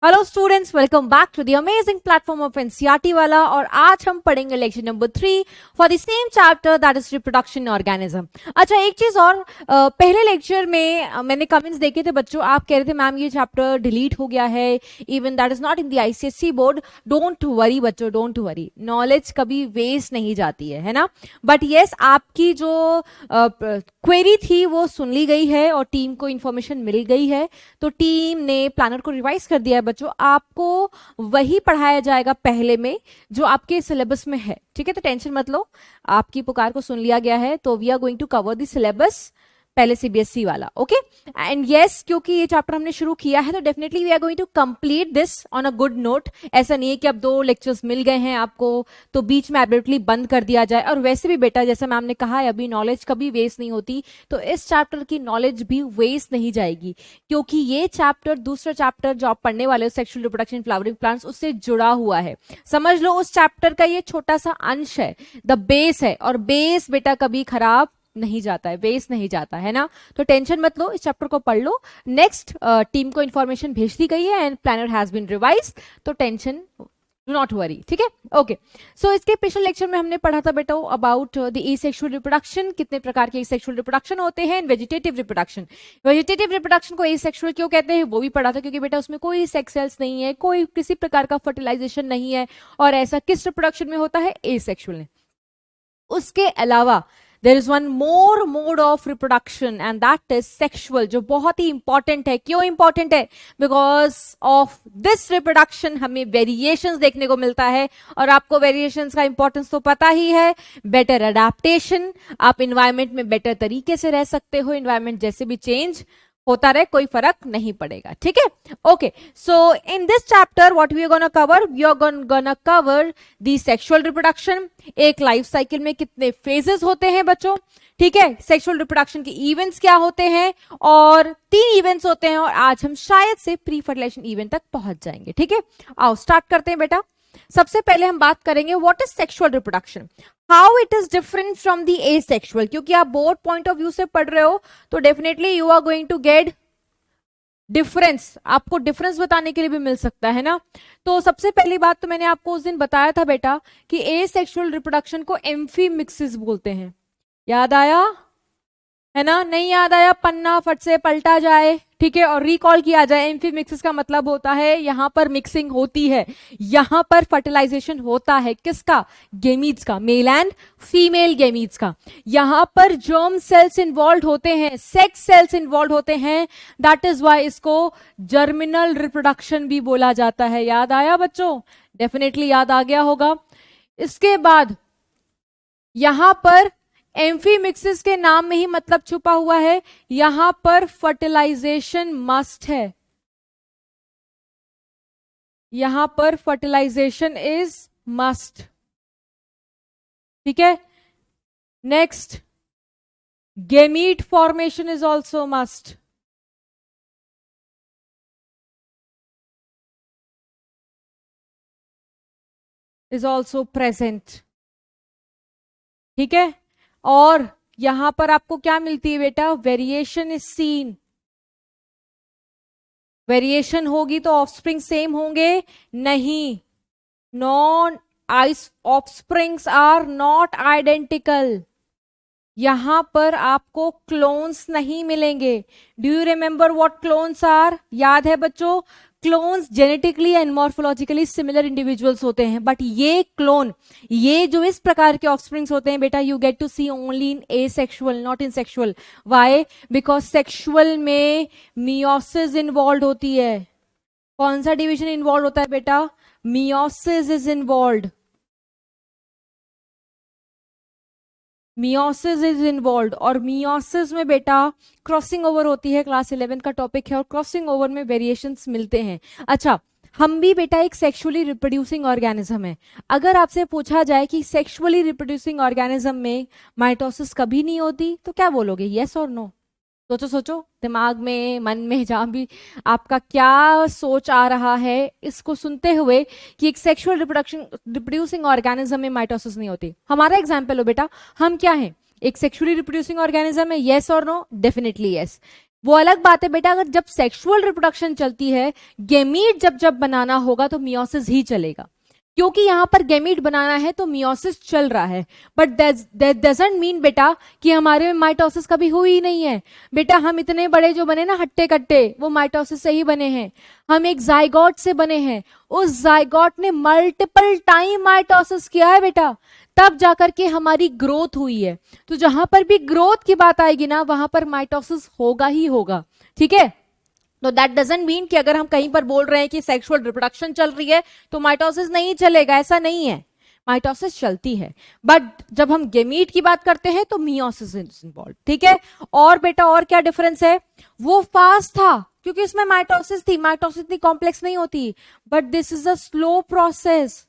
Hello students, welcome back to the amazing platform of NCERT वाला। और आज हम पढ़ेंगे lecture number 3 for the same chapter that is reproduction organism. अच्छा, एक चीज और, पहले लेक्चर में मैंने कमेंट्स देखे थे बच्चों, आप कह रहे थे मैम ये चैप्टर डिलीट हो गया है, even that is not in the ICSE board. Don't worry बच्चों, डोंट वरी, नॉलेज कभी वेस्ट नहीं जाती है ना। बट येस, आपकी जो क्वेरी थी वो सुन ली गई है और टीम को इंफॉर्मेशन मिल गई है, तो टीम ने प्लानर को रिवाइज कर दिया है बच्चों। आपको वही पढ़ाया जाएगा पहले में जो आपके सिलेबस में है, ठीक है। तो टेंशन मत लो, आपकी पुकार को सुन लिया गया है, तो we are going to cover the syllabus पहले सीबीएसई वाला, ओके। एंड यस, क्योंकि ये चैप्टर हमने शुरू किया है तो definitely we are going to complete this on a good note. ऐसा नहीं है कि अब 2 लेक्चर्स मिल गए हैं आपको तो बीच में एब्रेटली बंद कर दिया जाए। और वैसे भी बेटा, जैसे मैम ने कहा है, अभी नॉलेज कभी वेस्ट नहीं होती, तो इस चैप्टर की नॉलेज भी वेस्ट नहीं जाएगी, क्योंकि ये चैप्टर दूसरा चैप्टर जो आप पढ़ने वाले हो, सेक्सुअल रिप्रोडक्शन फ्लावरिंग प्लांट्स, उससे जुड़ा हुआ है। समझ लो उस चैप्टर का ये छोटा सा अंश है, द बेस है, और बेस बेटा कभी खराब नहीं जाता है, वेस्ट नहीं जाता है ना। तो टेंशन मत लो, इस चैप्टर को पढ़ लो। नेक्स्ट टीम को इंफॉर्मेशन भेज दी गई है and planner has been revised, तो टेंशन डू नॉट वरी, ठीक है, ओके। सो इसके पिछले लेक्चर में हमने पढ़ा था बेटा अबाउट द एसेक्सुअल रिप्रोडक्शन, कितने प्रकार के एसेक्सुअल रिप्रोडक्शन होते हैं, वेजिटेटिव रिप्रोडक्शन। वेजिटेटिव रिप्रोडक्शन को एसेक्सुअल क्यों कहते हैं वो भी पढ़ा था, क्योंकि बेटा उसमें कोई सेक्स सेल्स नहीं है, कोई किसी प्रकार का फर्टिलाइजेशन नहीं है, और ऐसा किस रिप्रोडक्शन में होता है, एसेक्सुअल में। उसके अलावा there is one more mode of reproduction and that is sexual, जो बहुत ही इंपॉर्टेंट है। क्यों इंपॉर्टेंट है? बिकॉज ऑफ दिस रिप्रोडक्शन हमें वेरिएशंस देखने को मिलता है, और आपको वेरिएशंस का इंपॉर्टेंस तो पता ही है। बेटर अडेप्टेशन, आप इन्वायरमेंट में बेटर तरीके से रह सकते हो, इन्वायरमेंट जैसे भी चेंज होता रहे कोई फर्क नहीं पड़ेगा, ठीक है, okay. So in this chapter what we are gonna cover, we are gonna cover the sexual reproduction. एक लाइफ साइकिल में कितने फेजेस होते हैं बच्चों, ठीक है, सेक्सुअल रिप्रोडक्शन के इवेंट्स क्या होते हैं, और 3 इवेंट्स होते हैं, और आज हम शायद से प्री फर्टिलाइजेशन इवेंट तक पहुंच जाएंगे, ठीक है। आओ स्टार्ट करते हैं बेटा। सबसे पहले हम बात करेंगे what is sexual reproduction, how it is different from the asexual. क्योंकि आप बोर्ड पॉइंट ऑफ व्यू से पढ़ रहे हो तो definitely you are going to get difference, आपको डिफरेंस बताने के लिए भी मिल सकता है ना। तो सबसे पहली बात तो मैंने आपको उस दिन बताया था बेटा कि एसेक्सुअल रिप्रोडक्शन को एम्फीमिक्सिस बोलते हैं। याद आया है ना? नहीं याद आया, पन्ना फट से पलटा जाए, ठीक है, और रिकॉल किया जाए। एम्फीमिक्सिस का मतलब होता है यहां पर मिक्सिंग होती है, यहां पर फर्टिलाइजेशन होता है, किसका? गेमीट्स का, मेल एंड फीमेल गेमीट्स का। यहां पर जर्म सेल्स इन्वॉल्व होते हैं, सेक्स सेल्स इन्वॉल्व होते हैं, दैट इज वाई इसको जर्मिनल रिप्रोडक्शन भी बोला जाता है। याद आया बच्चों? डेफिनेटली याद आ गया होगा। इसके बाद यहां पर एम्फीमिक्सिस के नाम में ही मतलब छुपा हुआ है, यहां पर फर्टिलाइजेशन मस्ट है, यहां पर फर्टिलाइजेशन इज मस्ट, ठीक है। Next, gamete formation is also must, is also present, ठीक है। और यहां पर आपको क्या मिलती है बेटा? Variation is seen. वेरिएशन होगी तो ऑफस्प्रिंग सेम होंगे? नहीं, non ice offsprings are not identical. यहां पर आपको क्लोन्स नहीं मिलेंगे। Do you remember what clones are? याद है बच्चों? Clones genetically and morphologically similar individuals होते हैं, बट ये क्लोन, ये जो इस प्रकार के ऑफस्प्रिंग्स होते हैं बेटा, you get to see only in asexual, not in sexual. Why? Because sexual में मियोसिस इन्वॉल्व होती है। कौन सा डिवीजन इन्वॉल्व होता है बेटा? Meiosis is involve, meiosis is involve. और मियोसिस में बेटा क्रॉसिंग ओवर होती है, क्लास 11 का टॉपिक है, और क्रॉसिंग ओवर में वेरिएशंस मिलते हैं। अच्छा, हम भी बेटा एक सेक्सुअली रिप्रोड्यूसिंग ऑर्गेनिज्म है। अगर आपसे पूछा जाए कि सेक्सुअली रिप्रोड्यूसिंग ऑर्गेनिज्म में माइटोसिस कभी नहीं होती, तो क्या बोलोगे, यस और नो? सोचो सोचो, दिमाग में, मन में, जहां भी आपका क्या सोच आ रहा है इसको सुनते हुए कि एक सेक्सुअल रिप्रोड्यूसिंग ऑर्गेनिज्म में माइटोसिस नहीं होती। हमारा एग्जांपल हो बेटा, हम क्या हैं? एक सेक्सुअली रिप्रोड्यूसिंग ऑर्गेनिज्म है, यस और नो? Definitely yes. वो अलग बात है बेटा, अगर जब सेक्सुअल रिप्रोडक्शन चलती है, गेमीट जब जब बनाना होगा तो मियोसिस ही चलेगा, क्योंकि यहां पर गेमीट बनाना है तो मियोसिस चल रहा है। बट दैट डजंट मीन बेटा कि हमारे में माइटोसिस कभी हुई ही नहीं है। बेटा हम इतने बड़े जो बने ना हट्टे कट्टे, वो माइटोसिस से ही बने हैं। हम एक जाइगोट से बने हैं, उस जाइगोट ने मल्टीपल टाइम माइटोसिस किया है बेटा, तब जाकर के हमारी ग्रोथ हुई है। तो जहां पर भी ग्रोथ की बात आएगी ना, वहां पर माइटोसिस होगा ही होगा, ठीक है। तो दैट डजंट मीन कि अगर हम कहीं पर बोल रहे हैं कि सेक्सुअल रिप्रोडक्शन चल रही है तो माइटोसिस नहीं चलेगा, ऐसा नहीं है, माइटोसिस चलती है। बट जब हम गेमीट की बात करते हैं तो मियोसिस इज इन्वॉल्व, ठीक है। और बेटा और क्या डिफरेंस है, वो फास्ट था क्योंकि इसमें माइटोसिस थी, माइटोसिस इतनी कॉम्प्लेक्स नहीं होती, but this is a slow process.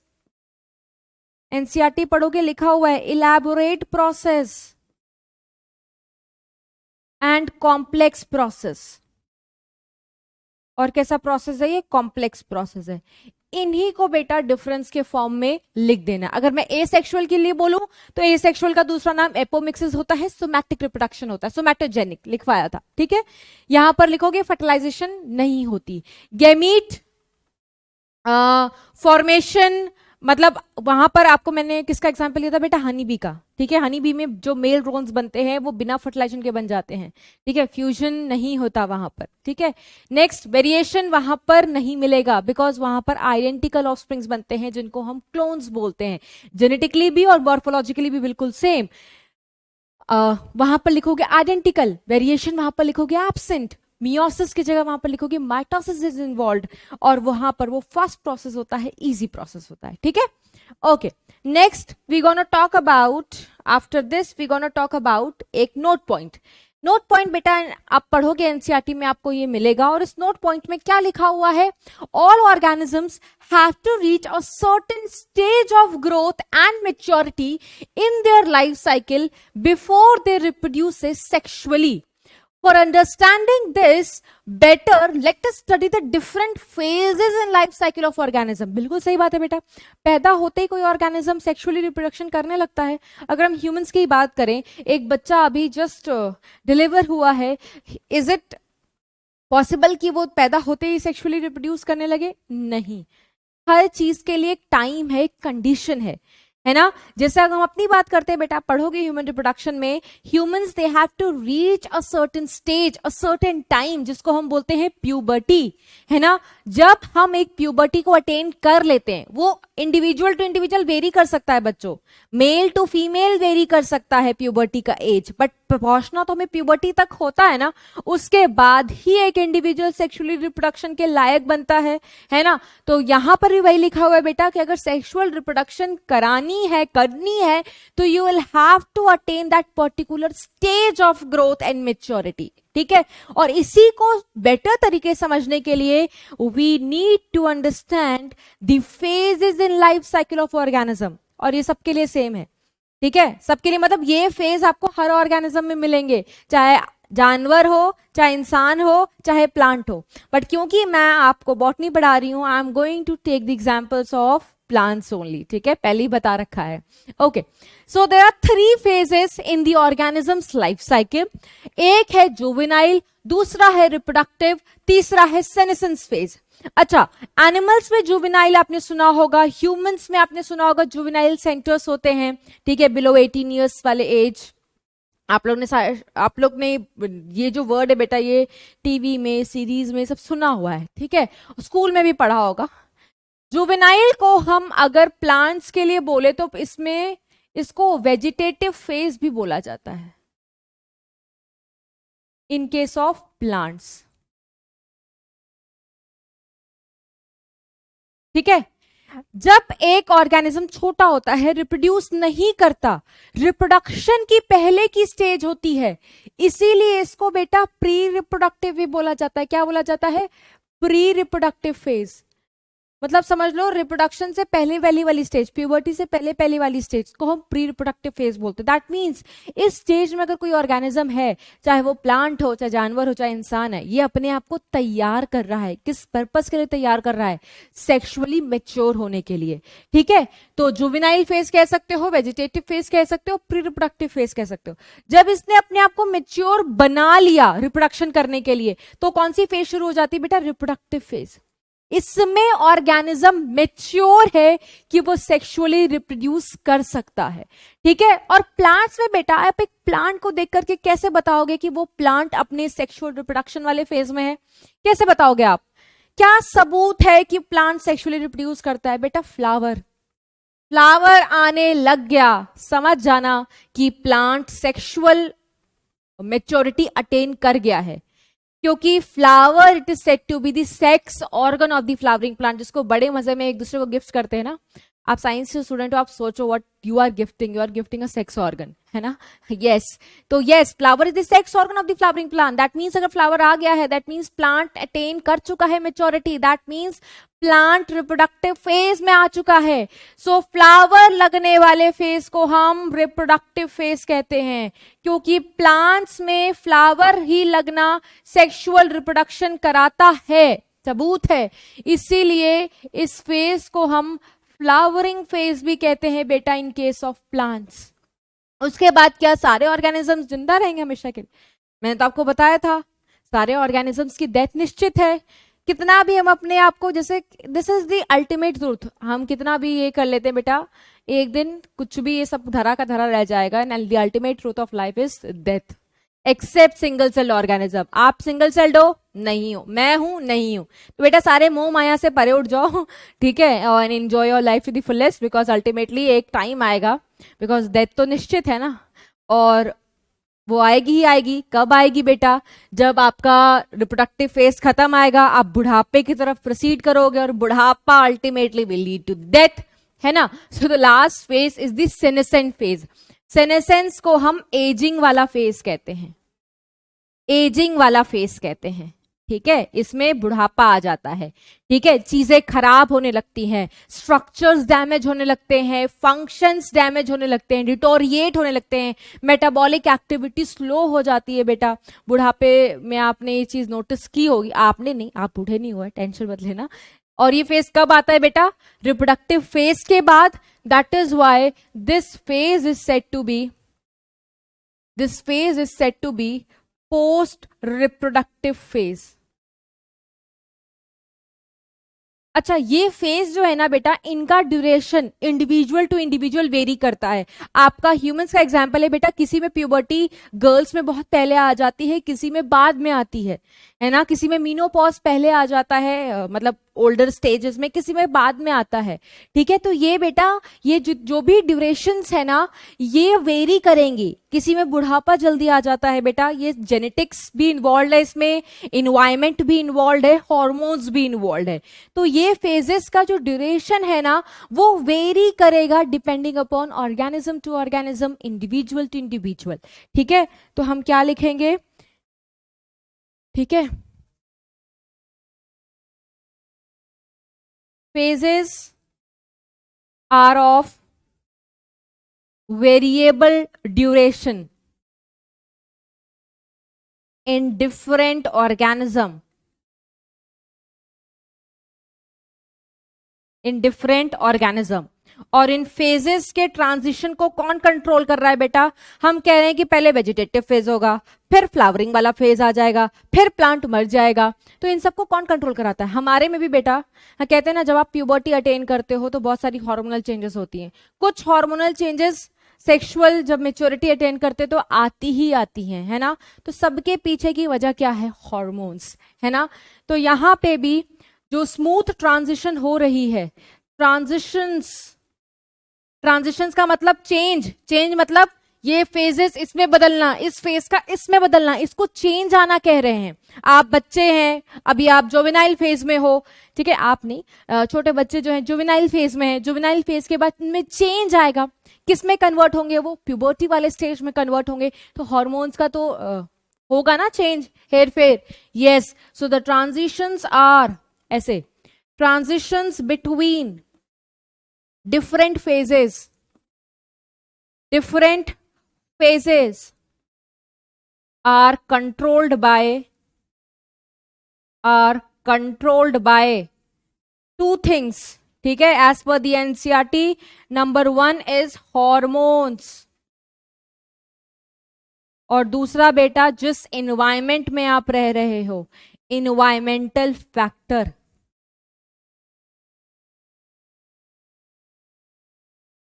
NCERT पढ़ोगे लिखा हुआ है elaborate process and complex process. और कैसा प्रोसेस है ये, कॉम्प्लेक्स प्रोसेस है। इन्हीं को बेटा डिफरेंस के फॉर्म में लिख देना। अगर मैं एसेक्सुअल के लिए बोलूं तो एसेक्सुअल का दूसरा नाम एपोमिक्सिस होता है, सोमैटिक रिप्रोडक्शन होता है, सोमैटोजेनिक लिखवाया था, ठीक है। यहां पर लिखोगे फर्टिलाइजेशन नहीं होती। गैमीट फॉर्मेशन, मतलब वहां पर आपको मैंने किसका एग्जांपल लिया था बेटा, हनी बी का, ठीक है। हनी बी में जो मेल ड्रोन्स बनते हैं वो बिना फर्टिलाइजेशन के बन जाते हैं, ठीक है, फ्यूजन नहीं होता वहां पर, ठीक है। नेक्स्ट, वेरिएशन वहां पर नहीं मिलेगा बिकॉज वहां पर आइडेंटिकल ऑफस्प्रिंग्स बनते हैं जिनको हम क्लोन्स बोलते हैं, जेनेटिकली भी और मॉर्फोलॉजिकली भी बिल्कुल सेम। वहां पर लिखोगे आइडेंटिकल, वेरिएशन वहां पर लिखोगे एब्सेंट, मियोसिस की जगह वहां पर लिखोगे माइटोसिस इज इन्वॉल्व, और वहां पर वो फास्ट प्रोसेस होता है, इजी प्रोसेस होता है, ठीक है। Okay, next we gonna talk about, after this we gonna talk about एक नोट पॉइंट। नोट पॉइंट बेटा आप पढ़ोगे एनसीईआरटी में आपको ये मिलेगा, और इस नोट पॉइंट में क्या लिखा हुआ है, all organisms have to reach a certain stage of growth and maturity in their life cycle before they reproduce sexually. For understanding this better, let us study the different phases in life cycle of organism. बिल्कुल सही बात है बेटा, पैदा होते ही कोई organism sexually reproduction करने लगता है। अगर हम ह्यूमंस की बात करें, एक बच्चा अभी जस्ट डिलीवर हुआ है, इज इट पॉसिबल कि वो पैदा होते ही सेक्सुअली रिप्रोड्यूस करने लगे? नहीं, हर चीज के लिए एक टाइम है, एक कंडीशन है ना। जैसे अगर हम अपनी बात करते हैं बेटा, पढ़ोगे ह्यूमन रिप्रोडक्शन में, humans they have to reach a certain stage, a certain time, जिसको हम बोलते हैं प्यूबर्टी, है ना। जब हम एक प्यूबर्टी को अटेन कर लेते हैं, वो इंडिविजुअल टू इंडिविजुअल वेरी कर सकता है बच्चों, मेल टू फीमेल वेरी कर सकता है प्यूबर्टी का एज, बट पहुंचना तो हमें प्यूबर्टी तक होता है ना, उसके बाद ही एक इंडिविजुअल सेक्सुअली रिप्रोडक्शन के लायक बनता है ना। तो यहां पर भी वही लिखा हुआ है बेटा कि अगर सेक्सुअल रिप्रोडक्शन करनी है तो you will have to attain that particular stage of growth and maturity, ठीक है। और इसी को बेटर तरीके समझने के लिए we need to understand the phases in life cycle of organism, और ये सबके लिए सेम है, ठीक है, सबके लिए। मतलब ये फेज आपको हर ऑर्गेनिज्म में मिलेंगे, चाहे जानवर हो, चाहे इंसान हो, चाहे प्लांट हो। बट क्योंकि मैं आपको बॉटनी पढ़ा रही हूं, I am going to take the examples of plants only, ठीक है, पहले ही बता रखा है। Okay, so there are 3 phases in the organisms life cycle. एक है जुवेनाइल, दूसरा है रिप्रोडक्टिव, तीसरा है सेनेसेंस फेज। अच्छा, एनिमल्स में जुवेनाइल आपने सुना होगा, ह्यूमंस में आपने सुना होगा जुवेनाइल सेंटर्स होते हैं, ठीक है, बिलो 18 ईयर्स वाले एज। आप लोग ने ये जो वर्ड है बेटा, ये टीवी में, सीरीज में सब सुना हुआ है, ठीक है, स्कूल में भी पढ़ा होगा। जुवेनाइल को हम अगर प्लांट्स के लिए बोले तो इसमें इसको वेजिटेटिव फेज भी बोला जाता है इन केस ऑफ प्लांट्स, ठीक है। जब एक ऑर्गेनिज्म छोटा होता है, रिप्रोड्यूस नहीं करता, रिप्रोडक्शन की पहले की स्टेज होती है, इसीलिए इसको बेटा प्री रिप्रोडक्टिव भी बोला जाता है। क्या बोला जाता है? Pre reproductive phase. मतलब समझ लो रिप्रोडक्शन से पहले वाली स्टेज, प्यूबर्टी से पहले वाली स्टेज को हम प्री रिप्रोडक्टिव फेज बोलते हैं। दैट मीन्स इस स्टेज में अगर कोई ऑर्गेनिज्म है, चाहे वो प्लांट हो, चाहे जानवर हो, चाहे इंसान है, ये अपने आप को तैयार कर रहा है। किस पर्पस के लिए तैयार कर रहा है? सेक्सुअली मेच्योर होने के लिए। ठीक है, तो जुवेनाइल फेज कह सकते हो, वेजिटेटिव फेज कह सकते हो, प्री रिप्रोडक्टिव फेज कह सकते हो। जब इसने अपने आप को मेच्योर बना लिया रिप्रोडक्शन करने के लिए, तो कौन सी फेज शुरू हो जाती है बेटा? Reproductive phase. इसमें ऑर्गेनिज्म मेच्योर है कि वो सेक्सुअली रिप्रोड्यूस कर सकता है। ठीक है, और प्लांट्स में बेटा आप एक प्लांट को देख करके कैसे बताओगे कि वो प्लांट अपने सेक्सुअल रिप्रोडक्शन वाले फेज में है? कैसे बताओगे आप? क्या सबूत है कि प्लांट सेक्सुअली रिप्रोड्यूस करता है? बेटा फ्लावर आने लग गया, समझ जाना कि प्लांट सेक्सुअल मेच्योरिटी अटेन कर गया है। क्योंकि flower it is said to be the sex organ of the flowering plant, जिसको बड़े मजे में एक दूसरे को गिफ्ट करते हैं ना। आप साइंस के स्टूडेंट हो, आप सोचो what you are gifting a sex organ, है ना? यस, तो yes, flower is the sex organ of the flowering plant. That means अगर फ्लावर आ गया है, दैट मीन्स प्लांट अटेन कर चुका है maturity. That means plant reproductive phase में आ चुका है। सो फ्लावर लगने वाले फेज को हम रिप्रोडक्टिव फेज कहते हैं, क्योंकि प्लांट्स में फ्लावर ही लगना सेक्सुअल रिप्रोडक्शन कराता है, सबूत है। इसीलिए इस फेज को हम फ्लावरिंग फेज भी कहते हैं बेटा इन केस ऑफ प्लांट्स। उसके बाद क्या सारे ऑर्गेनिजम्स जिंदा रहेंगे हमेशा के लिए? मैंने तो आपको बताया था सारे ऑर्गेनिजम्स की डेथ निश्चित है। कितना भी हम अपने आप को, जैसे this is the ultimate truth, हम कितना भी ये कर लेते हैं बेटा, एक दिन कुछ भी ये सब धरा का धरा रह जाएगा। And the ultimate truth of life is death, except single cell organism. आप सिंगल सेल्ड हो? नहीं हो। मैं हूं? नहीं हूं। तो बेटा सारे मोह माया से परे उठ जाओ, ठीक है, और enjoy your life to the fullest, because ultimately एक टाइम आएगा, बिकॉज डेथ तो निश्चित है ना, और वो आएगी ही आएगी। कब आएगी बेटा? जब आपका रिप्रोडक्टिव फेज खत्म आएगा, आप बुढ़ापे की तरफ प्रोसीड करोगे, और बुढ़ापा ultimately will lead to death, है ना? So the last phase is the senescent phase. Senescence को हम एजिंग वाला फेज कहते हैं, एजिंग वाला फेज कहते हैं। ठीक है, इसमें बुढ़ापा आ जाता है। ठीक है, चीजें खराब होने लगती हैं, स्ट्रक्चर्स डैमेज होने लगते हैं, फंक्शंस डैमेज होने लगते हैं, डिटोरिएट होने लगते हैं, मेटाबॉलिक एक्टिविटी स्लो हो जाती है। बेटा बुढ़ापे में आपने ये चीज नोटिस की होगी, आपने नहीं, आप बूढ़े नहीं हुए, टेंशन मत लेना। और ये फेज कब आता है बेटा? रिप्रोडक्टिव फेज के बाद। That is why this phase is said to be post reproductive phase. अच्छा, ये फेज जो है ना बेटा, इनका duration individual to individual vary करता है। आपका ह्यूमंस का एग्जांपल है बेटा, किसी में प्यूबर्टी गर्ल्स में बहुत पहले आ जाती है, किसी में बाद में आती है ना? किसी में मीनोपॉज पहले आ जाता है, मतलब ओल्डर स्टेजेस में, किसी में बाद में आता है। ठीक है, तो ये बेटा ये जो भी ड्यूरेशंस है ना, ये वेरी करेंगी। किसी में बुढ़ापा जल्दी आ जाता है बेटा, ये जेनेटिक्स भी इन्वॉल्व है इसमें, इन्वायरमेंट भी इन्वॉल्व है, हॉर्मोन्स भी इन्वॉल्व है। तो ये फेजेस का जो ड्यूरेशन है ना, वो वेरी करेगा depending upon organism to organism, individual to individual. ठीक है, तो हम क्या लिखेंगे? ठीक है, phases are of variable duration in different organism, और इन फेजेस के ट्रांजिशन को कौन कंट्रोल कर रहा है बेटा? हम कह रहे हैं कि पहले वेजिटेटिव फेज होगा, फिर फ्लावरिंग वाला फेज आ जाएगा, फिर प्लांट मर जाएगा। तो इन सबको कौन कंट्रोल कराता है? हमारे में भी बेटा कहते हैं ना, जब आप प्यूबर्टी अटेन करते हो तो बहुत सारी हार्मोनल चेंजेस होती हैं। कुछ हार्मोनल चेंजेस सेक्सुअल जब मेच्योरिटी अटेन करते तो आती ही आती हैं, है ना? तो सबके पीछे की वजह क्या है? हॉर्मोन्स, है ना? तो यहां पे भी जो स्मूथ ट्रांजिशन हो रही है, ट्रांजिशंस का मतलब चेंज मतलब ये फेजेस इसमें बदलना, इस फेज का इसमें बदलना, इसको चेंज आना कह रहे हैं। आप बच्चे हैं, अभी आप जुवेनाइल फेज में हो, ठीक है, आप नहीं, छोटे बच्चे जो हैं जुवेनाइल फेज में हैं। जुवेनाइल फेज के बाद इनमें चेंज आएगा, किस में कन्वर्ट होंगे? वो प्यूबर्टी वाले स्टेज में कन्वर्ट होंगे। तो हॉर्मोन्स का तो होगा ना चेंज, हेर फेर। Yes, so the transitions are ऐसे, transitions between different phases are controlled by two things. ठीक है, as per the NCERT, number 1 is hormones, और दूसरा बेटा जिस इन्वायरमेंट में आप रह रहे हो, इन्वायरमेंटल फैक्टर।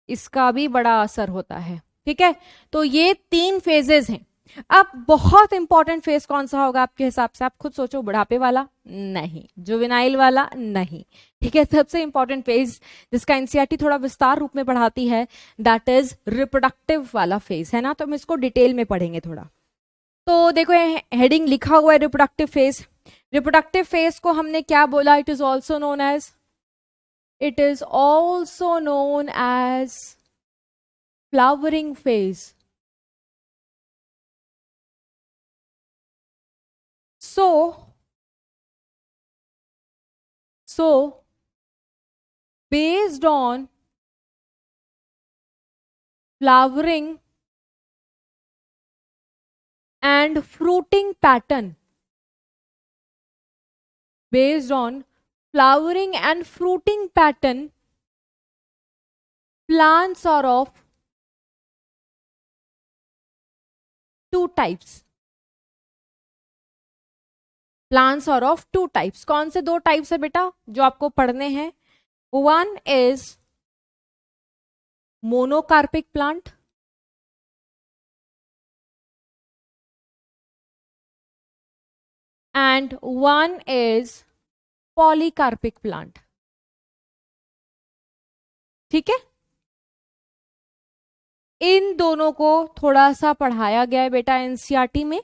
इसका भी बड़ा असर होता है। ठीक है, तो ये 3 फेजेस हैं। अब बहुत इंपॉर्टेंट फेज कौन सा होगा आपके हिसाब से? आप खुद सोचो। बुढ़ापे वाला नहीं, जुवेनाइल वाला नहीं। ठीक है, सबसे इंपॉर्टेंट फेज जिसका एनसीईआरटी थोड़ा विस्तार रूप में पढ़ाती है, दैट इज रिप्रोडक्टिव वाला फेज, है ना। तो हम इसको डिटेल में पढ़ेंगे थोड़ा। तो देखो हेडिंग लिखा हुआ है रिप्रोडक्टिव फेज। रिप्रोडक्टिव फेज को हमने क्या बोला? It is also known as flowering phase. So based on flowering and fruiting pattern, plants are of two types. Plants are of two types. कौन से 2 टाइप्स है बेटा जो आपको पढ़ने हैं? One is monocarpic plant and one is polycarpic plant. ठीक है, इन दोनों को थोड़ा सा पढ़ाया गया है बेटा एनसीईआरटी में।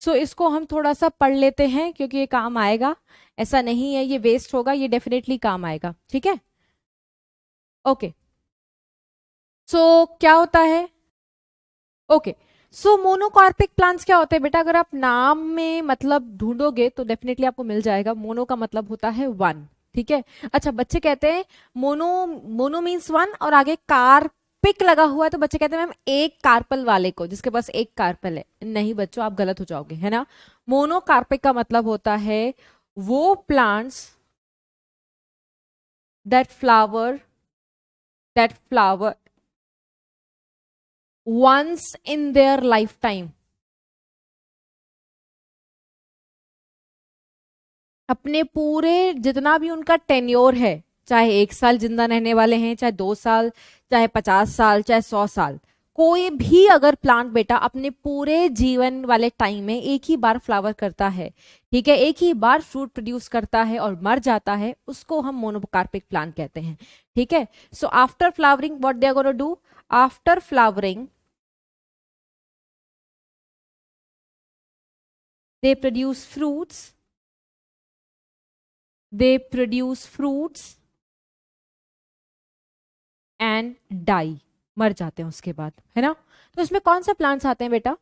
सो इसको हम थोड़ा सा पढ़ लेते हैं क्योंकि ये काम आएगा। ऐसा नहीं है ये वेस्ट होगा, ये डेफिनेटली काम आएगा। ठीक है, ओके। सो क्या होता है? ओके, सो मोनोकार्पिक प्लांट्स क्या होते हैं बेटा? अगर आप नाम में मतलब ढूंढोगे तो डेफिनेटली आपको मिल जाएगा। मोनो का मतलब होता है 1। ठीक है, अच्छा बच्चे कहते हैं मोनो मीन्स 1 और आगे कार्पिक लगा हुआ है तो बच्चे कहते हैं मैम एक कार्पल वाले को, जिसके पास एक कार्पल है। नहीं बच्चों, आप गलत हो जाओगे, है ना। मोनोकार्पिक का मतलब होता है वो plants that flower once in their lifetime। अपने पूरे जितना भी उनका टेन्योर है, चाहे 1 साल जिंदा रहने वाले हैं, चाहे 2 साल, चाहे 50 साल, चाहे 100 साल, कोई भी अगर प्लांट बेटा अपने पूरे जीवन वाले टाइम में एक ही बार फ्लावर करता है, ठीक है, एक ही बार फ्रूट प्रोड्यूस करता है और मर जाता है, उसको हम मोनोकार्पिक प्लांट कहते हैं। ठीक है, so after flowering what they are gonna do? After flowering they produce fruits and die, मर जाते हैं उसके बाद, है ना। तो इसमें कौन सा प्लांट्स आते हैं बेटा?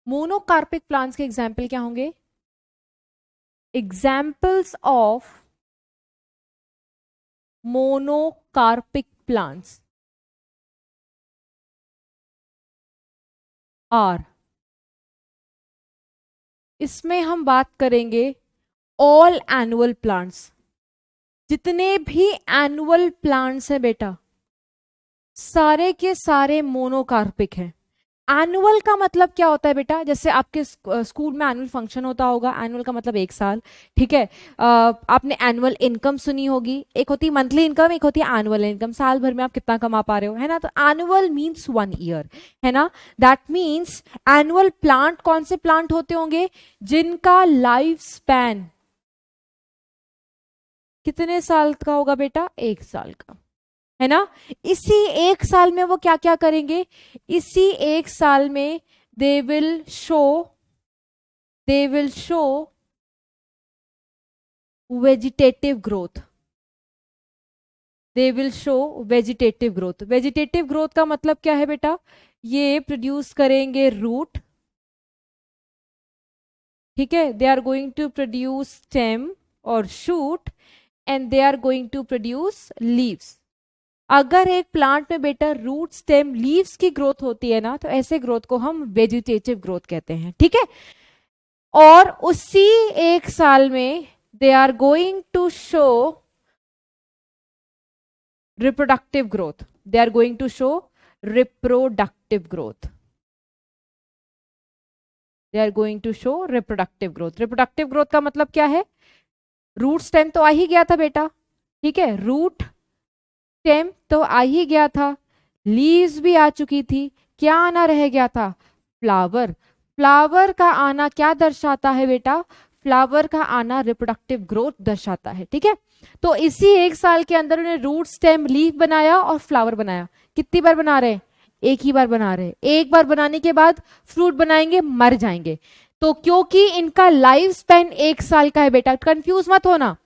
मोनोकार्पिक प्लांट्स के एग्जाम्पल क्या होंगे? Examples of monocarpic plants are, इसमें हम बात करेंगे ऑल एनुअल प्लांट्स। जितने भी एनुअल प्लांट्स हैं बेटा सारे के सारे मोनोकार्पिक हैं। एनुअल का मतलब क्या होता है बेटा? जैसे आपके स्कूल में एनुअल फंक्शन होता होगा, एनुअल का मतलब 1 साल। ठीक है, आपने एनुअल इनकम सुनी होगी, एक होती है मंथली इनकम, एक होती है एनुअल इनकम, साल भर में आप कितना कमा पा रहे हो, है ना। तो एनुअल मीन्स 1 ईयर, है ना। दैट मीन्स एनुअल प्लांट कौन से प्लांट होते होंगे? जिनका लाइफ स्पैन कितने साल का होगा बेटा? 1 साल का, है ना। इसी 1 साल में वो क्या क्या करेंगे? इसी 1 साल में they will show vegetative growth. Vegetative growth का मतलब क्या है बेटा? ये प्रोड्यूस करेंगे रूट, ठीक है, they are going to produce stem और shoot and they are going to produce leaves. अगर एक प्लांट में बेटा रूट स्टेम लीव्स की ग्रोथ होती है ना, तो ऐसे ग्रोथ को हम वेजिटेटिव ग्रोथ कहते हैं, ठीक है। और उसी एक साल में they are going to show reproductive growth, they are going to show reproductive growth, they are going to show reproductive growth. Reproductive growth का मतलब क्या है? रूट स्टेम तो आ ही गया था बेटा, ठीक है, रूट स्टेम तो आ ही गया था, लीव्स भी आ चुकी थी, क्या आना रह गया था? फ्लावर। फ्लावर का आना क्या दर्शाता है बेटा? फ्लावर का आना रिप्रोडक्टिव ग्रोथ दर्शाता है, ठीक है। तो इसी एक साल के अंदर उन्होंने रूट स्टेम लीफ बनाया और फ्लावर बनाया। कितनी बार बना रहे हैं? एक ही बार बना रहे हैं। एक बार बनाने के बाद फ्रूट बनाएंगे, मर जाएंगे। तो क्योंकि इनका लाइफ स्पेन एक साल का है बेटा, कंफ्यूज मत होना,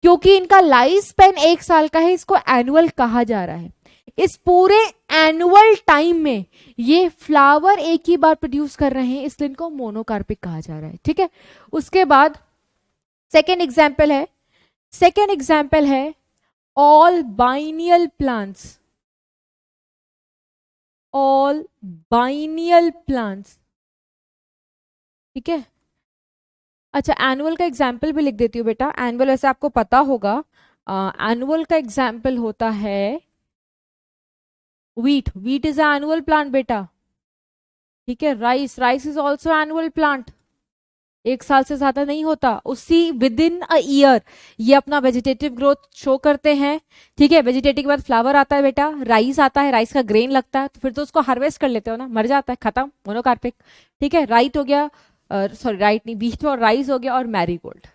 क्योंकि इनका लाइफ स्पेन एक साल का है, इसको एनुअल कहा जा रहा है। इस पूरे एनुअल टाइम में ये फ्लावर एक ही बार प्रोड्यूस कर रहे हैं, इसलिए इनको मोनोकार्पिक कहा जा रहा है, ठीक है। उसके बाद सेकेंड एग्जाम्पल है, सेकेंड एग्जाम्पल है all biennial plants, all biennial plants, ठीक है। अच्छा, एनुअल का एग्जाम्पल भी लिख देती हूँ बेटा। एनुअल वैसे आपको पता होगा, एनुअल का एग्जाम्पल होता है wheat, wheat is an annual plant बेटा, ठीक है। Rice, rice is also annual plant, एक साल से ज्यादा नहीं होता, उसी विद इन अ ईयर ये अपना वेजिटेटिव ग्रोथ शो करते हैं, ठीक है। वेजिटेटिव के बाद फ्लावर आता है बेटा, राइस आता है, राइस का ग्रेन लगता है, तो फिर तो उसको हार्वेस्ट कर लेते हो ना, मर जाता है, खत्म, मोनोकार्पिक, ठीक है। राइट हो गया, सॉरी राइट नहीं, बीच में और राइस हो गया, और मैरीगोल्ड,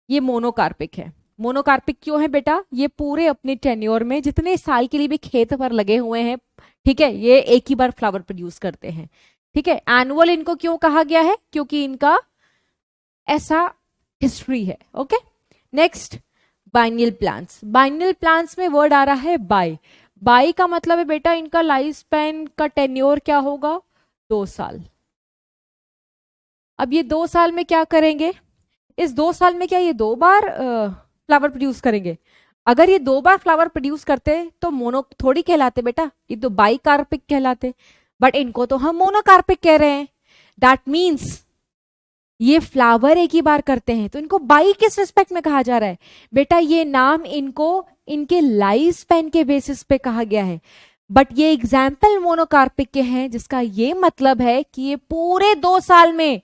ये मोनोकार्पिक है। मोनोकार्पिक क्यों है बेटा? ये पूरे अपने टेन्योर में जितने साल के लिए भी खेत पर लगे हुए हैं, ठीक है, ये एक ही बार फ्लावर प्रोड्यूस करते हैं, ठीक है। एनुअल इनको क्यों कहा गया है? क्योंकि इनका ऐसा हिस्ट्री है, okay. Next, biennial plants. Biennial plants में वर्ड आ रहा है बाई। बाई का मतलब है बेटा इनका लाइफ स्पैन का टेन्योर क्या होगा? 2 साल। अब ये 2 साल में क्या करेंगे? इस 2 साल में क्या ये 2 बार फ्लावर प्रोड्यूस करेंगे? अगर ये 2 बार फ्लावर प्रोड्यूस करते तो मोनो थोड़ी कहलाते बेटा, ये तो बाई कार्पिक कहलाते, बट इनको तो हम मोनोकार्पिक कह रहे हैं। दैट मीन्स ये फ्लावर एक ही बार करते हैं, तो इनको बाई किस रिस्पेक्ट में कहा जा रहा है बेटा? ये नाम इनको इनके लाइफ स्पेन के बेसिस पे कहा गया है, बट ये एग्जाम्पल मोनोकार्पिक के हैं, जिसका ये मतलब है कि ये पूरे 2 साल में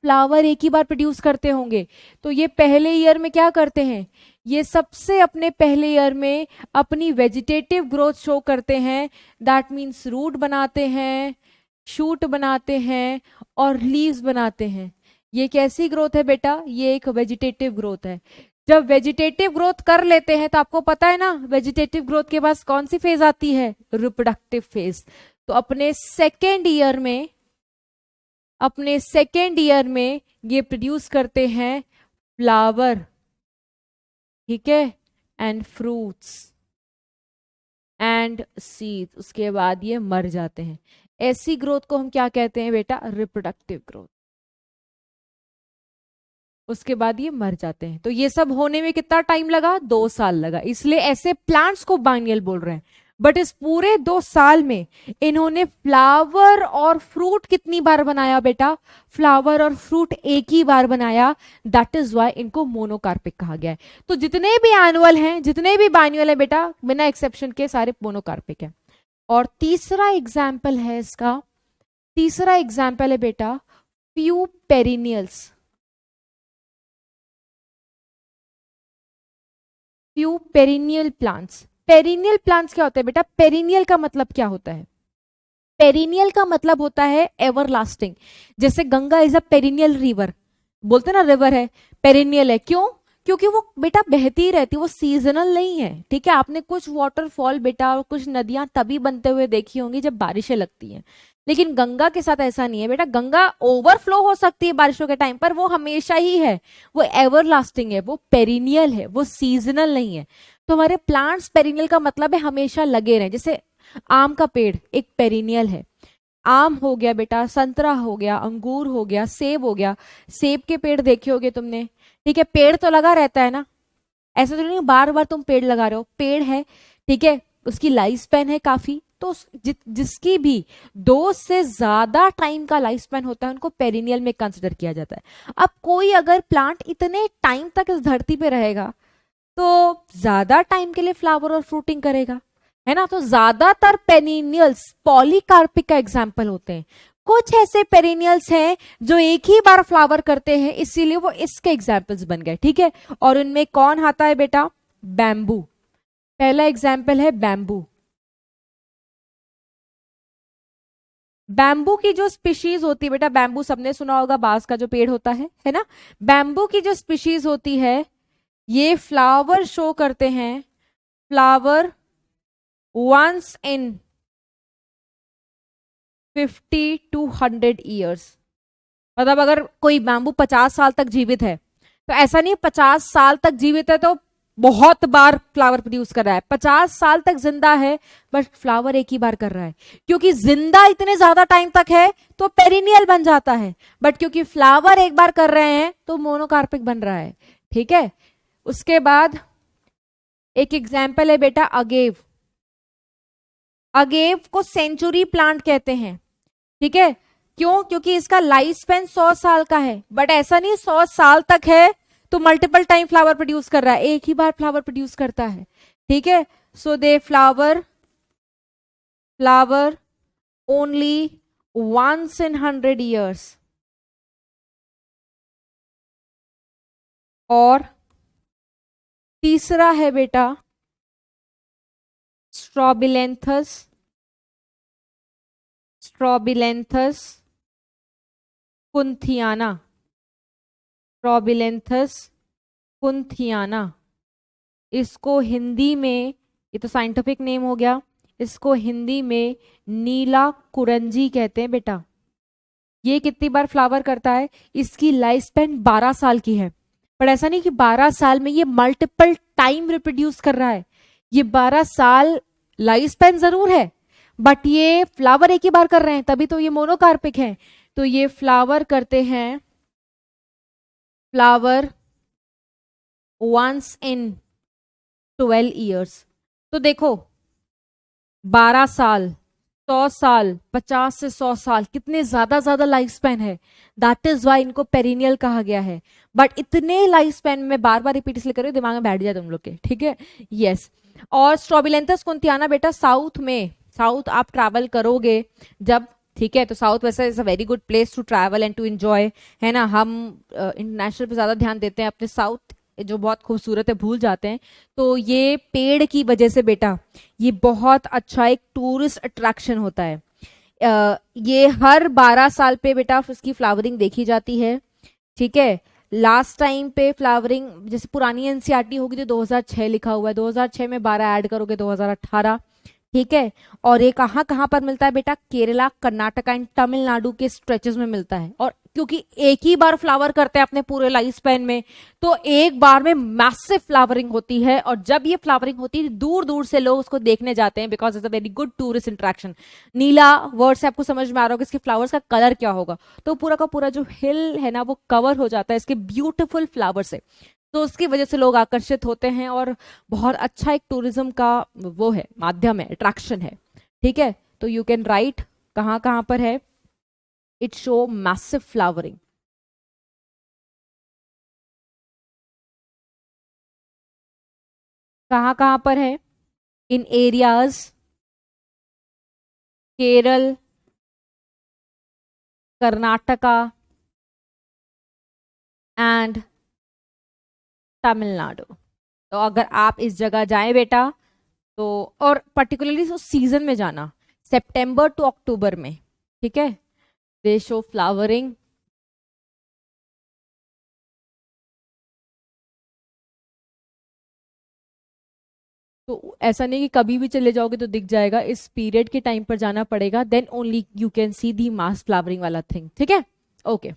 फ्लावर एक ही बार प्रोड्यूस करते होंगे। तो ये पहले ईयर में क्या करते हैं? ये सबसे अपने पहले ईयर में अपनी वेजिटेटिव ग्रोथ शो करते हैं, दैट मीन्स रूट बनाते हैं, शूट बनाते हैं और लीव्स बनाते हैं। ये कैसी ग्रोथ है बेटा? ये एक वेजिटेटिव ग्रोथ है। जब वेजिटेटिव ग्रोथ कर लेते हैं तो आपको पता है ना, वेजिटेटिव ग्रोथ के बाद कौन सी फेज आती है? Reproductive phase. तो अपने सेकेंड ईयर में, अपने सेकेंड ईयर में ये प्रोड्यूस करते हैं फ्लावर, ठीक है, एंड फ्रूट्स एंड सीड। उसके बाद ये मर जाते हैं। ऐसी ग्रोथ को हम क्या कहते हैं बेटा? Reproductive growth. उसके बाद ये मर जाते हैं। तो ये सब होने में कितना टाइम लगा? 2 साल लगा, इसलिए ऐसे प्लांट्स को बाइनियल बोल रहे हैं। बट इस पूरे 2 साल में इन्होंने फ्लावर और फ्रूट कितनी बार बनाया बेटा? फ्लावर और फ्रूट एक ही बार बनाया, दैट इज वाई इनको मोनोकार्पिक कहा गया है। तो जितने भी एनुअल हैं, जितने भी बाइनियल है बेटा, बिना एक्सेप्शन के सारे मोनोकार्पिक है। और तीसरा एग्जाम्पल है इसका, तीसरा एग्जाम्पल है बेटा few perennials. Few perennial plants. Perennial plants क्या होता है बेटा? पेरिनियल का मतलब क्या होता है? पेरिनियल का मतलब होता है एवरलास्टिंग। जैसे Ganga is a perennial river, बोलते ना रिवर है, पेरिनियल है। क्यों? क्योंकि वो बेटा बहती रहती है, वो सीजनल नहीं है, ठीक है। आपने कुछ वाटरफॉल बेटा और कुछ नदियां तभी बनते हुए देखी होंगी जब बारिशें लगती हैं, लेकिन गंगा के साथ ऐसा नहीं है बेटा। गंगा ओवरफ्लो हो सकती है बारिशों के टाइम पर, वो हमेशा ही है, वो एवरलास्टिंग है, वो पेरिनियल है, वो सीजनल नहीं है। तो हमारे प्लांट्स पेरिनियल का मतलब है हमेशा लगे रहे। जैसे आम का पेड़ एक पेरिनियल है, आम हो गया बेटा, संतरा हो गया, अंगूर हो गया, सेब हो गया। सेब के पेड़ देखे होगे तुमने, ठीक है, पेड़ तो लगा रहता है ना, ऐसा तो नहीं बार बार तुम पेड़ लगा रहे हो, पेड़ है ठीक है, उसकी लाइफ स्पैन है काफी, तो जिसकी भी 2 से ज्यादा टाइम का लाइफ स्पैन होता है उनको पेरिनियल में कंसिडर किया जाता है। अब कोई अगर प्लांट इतने टाइम तक इस धरती पे रहेगा तो ज्यादा टाइम के लिए फ्लावर और फ्रूटिंग करेगा, है ना। तो ज्यादातर पेरिनियल्स पॉलीकार्पिक का एग्जाम्पल होते हैं। कुछ ऐसे पेरिनियल्स हैं जो एक ही बार फ्लावर करते हैं, इसीलिए वो इसके एग्जाम्पल्स बन गए, ठीक है। और उनमें कौन आता है बेटा, बैम्बू, पहला एग्जाम्पल है बैम्बू। बैम्बू की जो स्पीशीज होती है बेटा, बैम्बू सबने सुना होगा, बांस का जो पेड़ होता है ना। बैम्बू की जो स्पीशीज होती है ये फ्लावर शो करते हैं, flower once in 50 to 100 years. मतलब अगर कोई बैम्बू 50 साल तक जीवित है तो ऐसा नहीं 50 साल तक जीवित है तो बहुत बार फ्लावर प्रोड्यूस कर रहा है, 50 साल तक जिंदा है बट फ्लावर एक ही बार कर रहा है। क्योंकि जिंदा इतने ज्यादा टाइम तक है तो पेरिनियल बन जाता है, बट क्योंकि फ्लावर एक बार कर रहे हैं तो मोनोकार्पिक बन रहा है, ठीक है। उसके बाद एक एग्जाम्पल है बेटा अगेव। अगेव को सेंचुरी प्लांट कहते हैं, ठीक है। क्यों, क्योंकि इसका लाइफ स्पेन 100 साल का है, बट ऐसा नहीं 100 साल तक है तो मल्टीपल टाइम फ्लावर प्रोड्यूस कर रहा है, एक ही बार फ्लावर प्रोड्यूस करता है, ठीक है। सो दे flower only once in 100 years। और तीसरा है बेटा स्ट्रॉबिलेंथस कुंथियाना। स्ट्रॉबिलेंथस कुंथियाना, इसको हिंदी में, ये तो साइंटिफिक नेम हो गया, इसको हिंदी में नीला कुरंजी कहते हैं बेटा। ये कितनी बार फ्लावर करता है, इसकी लाइफ स्पेन 12 साल की है, पर ऐसा नहीं कि 12 साल में ये मल्टीपल टाइम रिप्रोड्यूस कर रहा है। ये 12 साल लाइफ स्पेन जरूर है बट ये फ्लावर एक ही बार कर रहे हैं, तभी तो ये मोनोकार्पिक है। तो ये फ्लावर करते हैं, फ्लावर वंस इन 12 ईयर्स। तो देखो 12 साल, 100 साल, 50 से 100 साल, कितने ज्यादा लाइफ स्पेन है। दैट इज वाई इनको पेरिनियल कहा गया है। बट इतने लाइफ स्पेन में बार बार रिपीट इसलिए करो दिमाग में बैठ जाए तुम लोग के, ठीक है। यस। और स्ट्रॉबिलेंथस कुंथियाना बेटा साउथ में, साउथ आप ट्रैवल करोगे जब, ठीक है, तो साउथ वैसे is a very good place to travel and to enjoy, है ना। हम इंटरनेशनल पे ज्यादा ध्यान देते हैं, अपने साउथ जो बहुत खूबसूरत है भूल जाते हैं। तो ये पेड़ की वजह से बेटा ये बहुत अच्छा एक टूरिस्ट अट्रैक्शन होता है। ये हर 12 साल पे बेटा इसकी फ्लावरिंग देखी जाती है, ठीक है। लास्ट टाइम पे फ्लावरिंग जैसे पुरानी एनसीईआरटी होगी तो 2006 लिखा हुआ है, 2006 में 12 ऐड करोगे 2018, ठीक है। और ये कहाँ कहाँ पर मिलता है बेटा, केरला, कर्नाटका एंड तमिलनाडु के स्ट्रेचेस में मिलता है। और क्योंकि एक ही बार फ्लावर करते हैं अपने पूरे लाइफ स्पेन में तो एक बार में मैसिव फ्लावरिंग होती है, और जब ये फ्लावरिंग होती है दूर दूर से लोग उसको देखने जाते हैं because it's a very good tourist interaction. Neela word से आपको समझ में आ रहा होगा इसके फ्लावर्स का कलर क्या होगा, तो पूरा का पूरा जो हिल है ना वो कवर हो जाता है इसके ब्यूटिफुल फ्लावर से, तो उसकी वजह से लोग आकर्षित होते हैं और बहुत अच्छा एक टूरिज्म का वो है, माध्यम है, अट्रैक्शन है, ठीक है। तो यू कैन राइट कहाँ कहाँ पर है, इट शो मैसिव फ्लावरिंग। कहाँ कहाँ पर है, इन एरियाज केरल, कर्नाटका एंड तमिलनाडु। तो अगर आप इस जगह जाएं बेटा तो, और पर्टिकुलरली उस सीजन में जाना, सितंबर टू अक्टूबर में, ठीक है, दे शो फ्लावरिंग। तो ऐसा नहीं कि कभी भी चले जाओगे तो दिख जाएगा, इस पीरियड के टाइम पर जाना पड़ेगा, then only you can see the mass flowering वाला थिंग, ठीक है। ओके,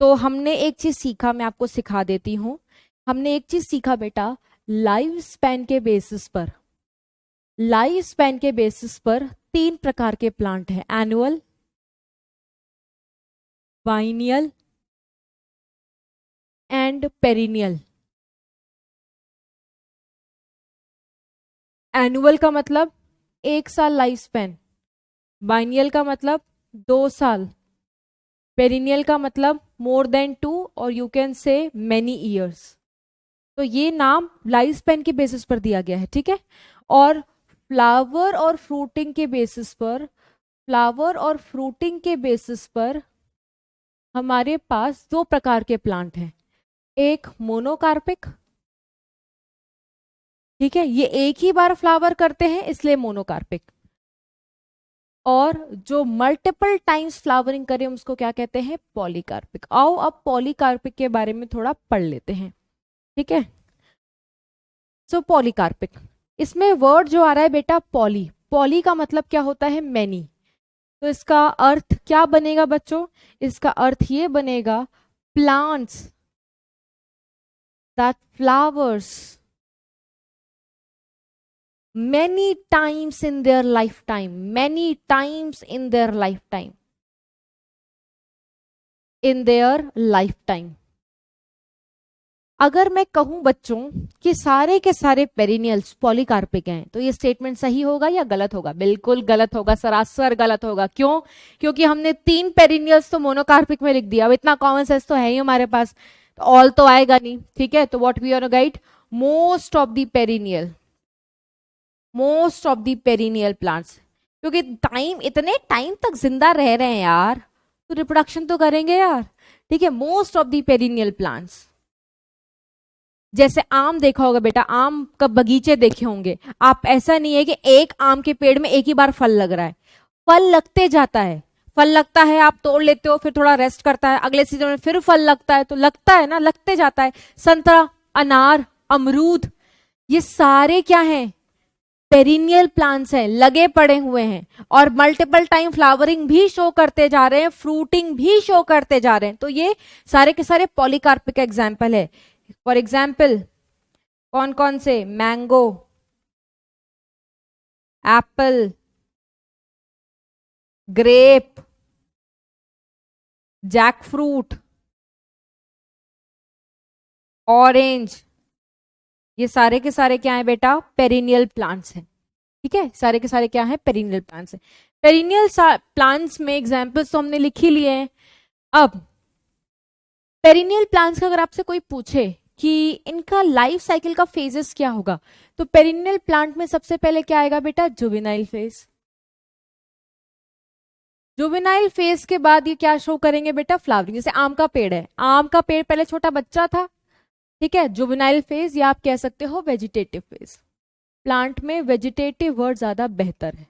तो हमने एक चीज सीखा, मैं आपको सिखा देती हूँ। हमने एक चीज सीखा बेटा, लाइफ स्पैन के बेसिस पर, लाइफ स्पैन के बेसिस पर 3 प्रकार के प्लांट हैं, annual, biennial and perennial. Annual का मतलब 1 साल लाइफ स्पैन, बाइनियल का मतलब 2 साल, पेरिनियल का मतलब मोर देन 2 और you can say many years. तो ये नाम लाइफ स्पैन के बेसिस पर दिया गया है, ठीक है। और फ्लावर और फ्रूटिंग के बेसिस पर, फ्लावर और फ्रूटिंग के बेसिस पर हमारे पास 2 प्रकार के प्लांट हैं, एक मोनोकार्पिक, ठीक है, ये एक ही बार फ्लावर करते हैं इसलिए मोनोकार्पिक, और जो मल्टीपल टाइम्स फ्लावरिंग करें उसको क्या कहते हैं, पॉलीकार्पिक। आओ अब पॉलीकार्पिक के बारे में थोड़ा पढ़ लेते हैं, ठीक है। सो पॉलीकार्पिक, इसमें वर्ड जो आ रहा है बेटा पॉली, पॉली का मतलब क्या होता है, मैनी। तो इसका अर्थ क्या बनेगा बच्चों, इसका अर्थ ये बनेगा plants that flowers many times in their lifetime, many times in their lifetime, in their lifetime। अगर मैं कहूं बच्चों कि सारे के सारे पेरिनियल्स पॉलीकार्पिक हैं, तो ये स्टेटमेंट सही होगा या गलत होगा, बिल्कुल गलत होगा, सरासर गलत होगा। क्यों, क्योंकि हमने 3 पेरिनियल्स तो मोनोकार्पिक में लिख दिया, अब इतना कॉमन सेंस तो है ही हमारे पास, तो ऑल तो आएगा नहीं, ठीक है। तो what we are guide, most of the perennial, most of the perennial plants, क्योंकि टाइम, इतने टाइम तक जिंदा रह रहे हैं यार, तो रिप्रोडक्शन तो करेंगे यार, ठीक है। Most of the perennial plants, जैसे आम देखा होगा बेटा, आम का बगीचे देखे होंगे आप, ऐसा नहीं है कि एक आम के पेड़ में एक ही बार फल लग रहा है, फल लगते जाता है, फल लगता है आप तोड़ लेते हो, फिर थोड़ा रेस्ट करता है, अगले सीजन में फिर फल लगता है, तो लगता है ना, लगते जाता है। संतरा, अनार, अमरूद, ये सारे क्या हैं, पेरिनियल प्लांट्स हैं, लगे पड़े हुए हैं, और मल्टीपल टाइम फ्लावरिंग भी शो करते जा रहे हैं, फ्रूटिंग भी शो करते जा रहे हैं, तो ये सारे के सारे पॉलीकार्पिक एग्जाम्पल है। फॉर एग्जाम्पल कौन कौन से, mango, apple, grape, jack fruit, orange, ये सारे के सारे क्या है बेटा, पेरिनियल प्लांट्स हैं, ठीक है। सारे के सारे क्या है, पेरिनियल प्लांट्स हैं। पेरिनियल प्लांट्स में एग्जाम्पल्स तो हमने लिख ही लिए हैं। अब पेरिनियल प्लांट्स का अगर आपसे कोई पूछे कि इनका लाइफ साइकिल का फेजेस क्या होगा, तो पेरिनियल प्लांट में सबसे पहले क्या आएगा बेटा, जुवेनाइल फेज। जुवेनाइल फेज के बाद ये क्या शो करेंगे बेटा, फ्लावरिंग। जैसे आम का पेड़ है, आम का पेड़ पहले छोटा बच्चा था, ठीक है, जुवेनाइल फेज, या आप कह सकते हो वेजिटेटिव फेज। प्लांट में वेजिटेटिव वर्ड ज्यादा बेहतर है,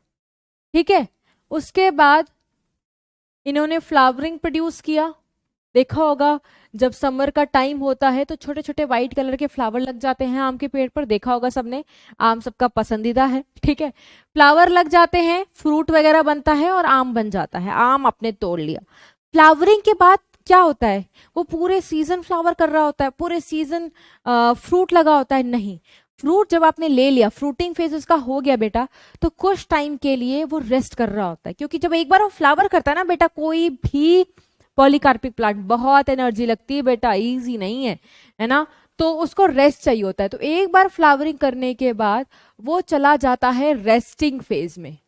ठीक है। उसके बाद इन्होंने फ्लावरिंग प्रोड्यूस किया, देखा होगा जब समर का टाइम होता है तो छोटे छोटे व्हाइट कलर के फ्लावर लग जाते हैं आम के पेड़ पर, देखा होगा सबने, आम सबका पसंदीदा है, ठीक है। फ्लावर लग जाते हैं, फ्रूट वगैरह बनता है और आम बन जाता है, आम आपने तोड़ लिया। फ्लावरिंग के बाद क्या होता है, वो पूरे सीजन फ्लावर कर रहा होता है, पूरे सीजन फ्रूट लगा होता है, नहीं। फ्रूट जब आपने ले लिया, फ्रूटिंग फेज उसका हो गया बेटा, तो कुछ टाइम के लिए वो रेस्ट कर रहा होता है, क्योंकि जब एक बार वो फ्लावर करता है ना बेटा, कोई भी पॉलीकार्पिक प्लांट, बहुत एनर्जी लगती है बेटा, इजी नहीं है ना, तो उसको रेस्ट चाहिए होता है। तो एक बार फ्लावरिंग करने के बाद वो चला जाता है रेस्टिंग फेज में,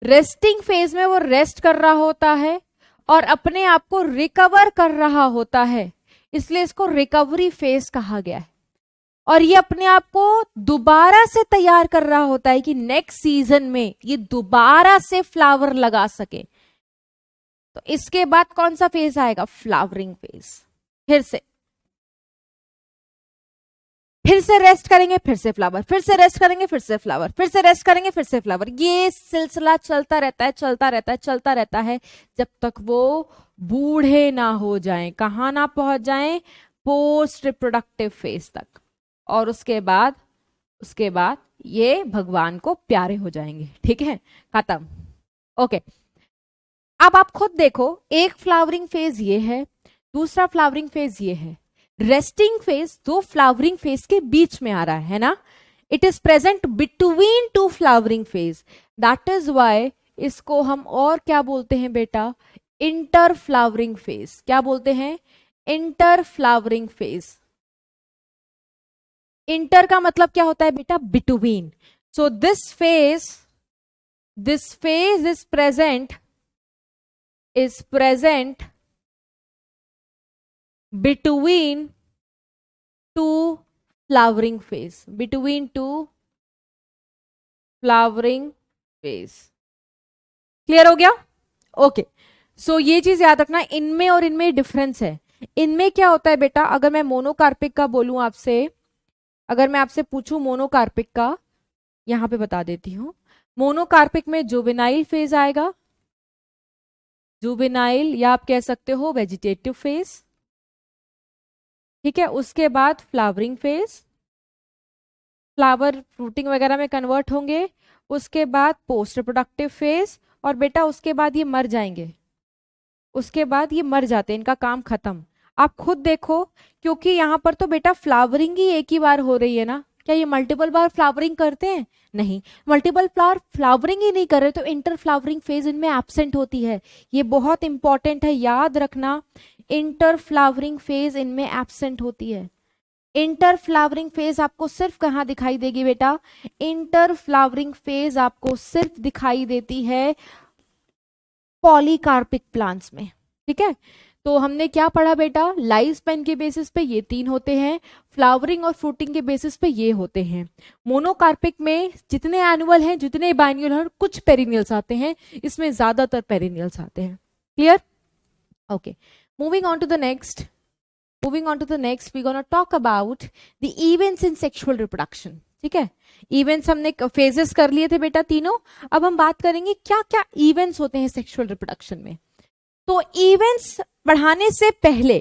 रेस्टिंग फेज में वो रेस्ट कर रहा होता है और अपने आप को रिकवर कर रहा होता है, इसलिए इसको रिकवरी फेज कहा गया है। और ये अपने आप को दोबारा से तैयार कर रहा होता है कि नेक्स्ट सीजन में ये दोबारा से फ्लावर लगा सके। तो इसके बाद कौन सा फेज आएगा, फ्लावरिंग फेज। फिर से रेस्ट करेंगे, फिर से फ्लावर, फिर से रेस्ट करेंगे, फिर से फ्लावर, फिर से रेस्ट करेंगे, फिर से फ्लावर। ये सिलसिला चलता रहता है, चलता रहता है, चलता रहता है, जब तक वो बूढ़े ना हो जाएं, कहाँ ना पहुंच जाएं, पोस्ट रिप्रोडक्टिव फेज तक। और उसके बाद ये भगवान को प्यारे हो जाएंगे, ठीक है, खत्म, ओके। अब आप खुद देखो, एक फ्लावरिंग फेज ये है, दूसरा फ्लावरिंग फेज ये है, रेस्टिंग फेज दो फ्लावरिंग फेज के बीच में आ रहा है ना, it is present between 2 flowering phase, that is why इसको हम और क्या बोलते हैं बेटा, इंटर फ्लावरिंग फेज। क्या बोलते हैं, इंटर फ्लावरिंग फेज। इंटर का मतलब क्या होता है बेटा? Between. So this phase is present between two flowering phase. Between two flowering phase. Clear हो गया? ओके. सो ये चीज याद रखना, इनमें और इनमें डिफरेंस है. इनमें क्या होता है बेटा, अगर मैं मोनोकार्पिक का बोलूं आपसे, अगर मैं आपसे पूछूं मोनोकार्पिक का, यहां पे बता देती हूं. मोनोकार्पिक में जुवेनाइल फेज आएगा, जुवेनाइल, या आप कह सकते हो वेजिटेटिव फेज. ठीक है. उसके बाद फ्लावरिंग फेज, फ्लावर फ्रूटिंग वगैरह में कन्वर्ट होंगे. उसके बाद पोस्ट रिप्रोडक्टिव फेज, और बेटा उसके बाद ये मर जाएंगे. उसके बाद ये मर जाते हैं, इनका काम खत्म. आप खुद देखो, क्योंकि यहां पर तो बेटा फ्लावरिंग ही एक ही बार हो रही है ना. क्या ये मल्टीपल बार फ्लावरिंग करते हैं? नहीं, मल्टीपल फ्लावरिंग ही नहीं कर रहे, तो इंटर फ्लावरिंग फेज इनमें एब्सेंट होती है. ये बहुत इंपॉर्टेंट है, याद रखना. इंटर फ्लावरिंग फेज इनमें एब्सेंट होती है. इंटर फ्लावरिंग फेज आपको सिर्फ कहां दिखाई देगी बेटा? इंटर फ्लावरिंग फेज आपको सिर्फ दिखाई देती है पॉलीकार्पिक प्लांट्स में. ठीक है. तो हमने क्या पढ़ा बेटा? लाइफ स्पेन के बेसिस पे ये 3 होते हैं, फ्लावरिंग और फ्रूटिंग के बेसिस पे ये होते हैं. मोनोकार्पिक में जितने एनुअल हैं, जितने बाइनियल हैं, कुछ पेरिनियल्स आते हैं, इसमें ज्यादातर पेरिनियल्स आते हैं. Clear? Okay. Moving on to the next, we gonna talk about the events in sexual reproduction. ठीक है. इवेंट्स हमने फेजेस कर लिए थे बेटा तीनों. अब हम बात करेंगे क्या क्या इवेंट्स होते हैं सेक्सुअल रिप्रोडक्शन में. तो इवेंट्स पढ़ाने से पहले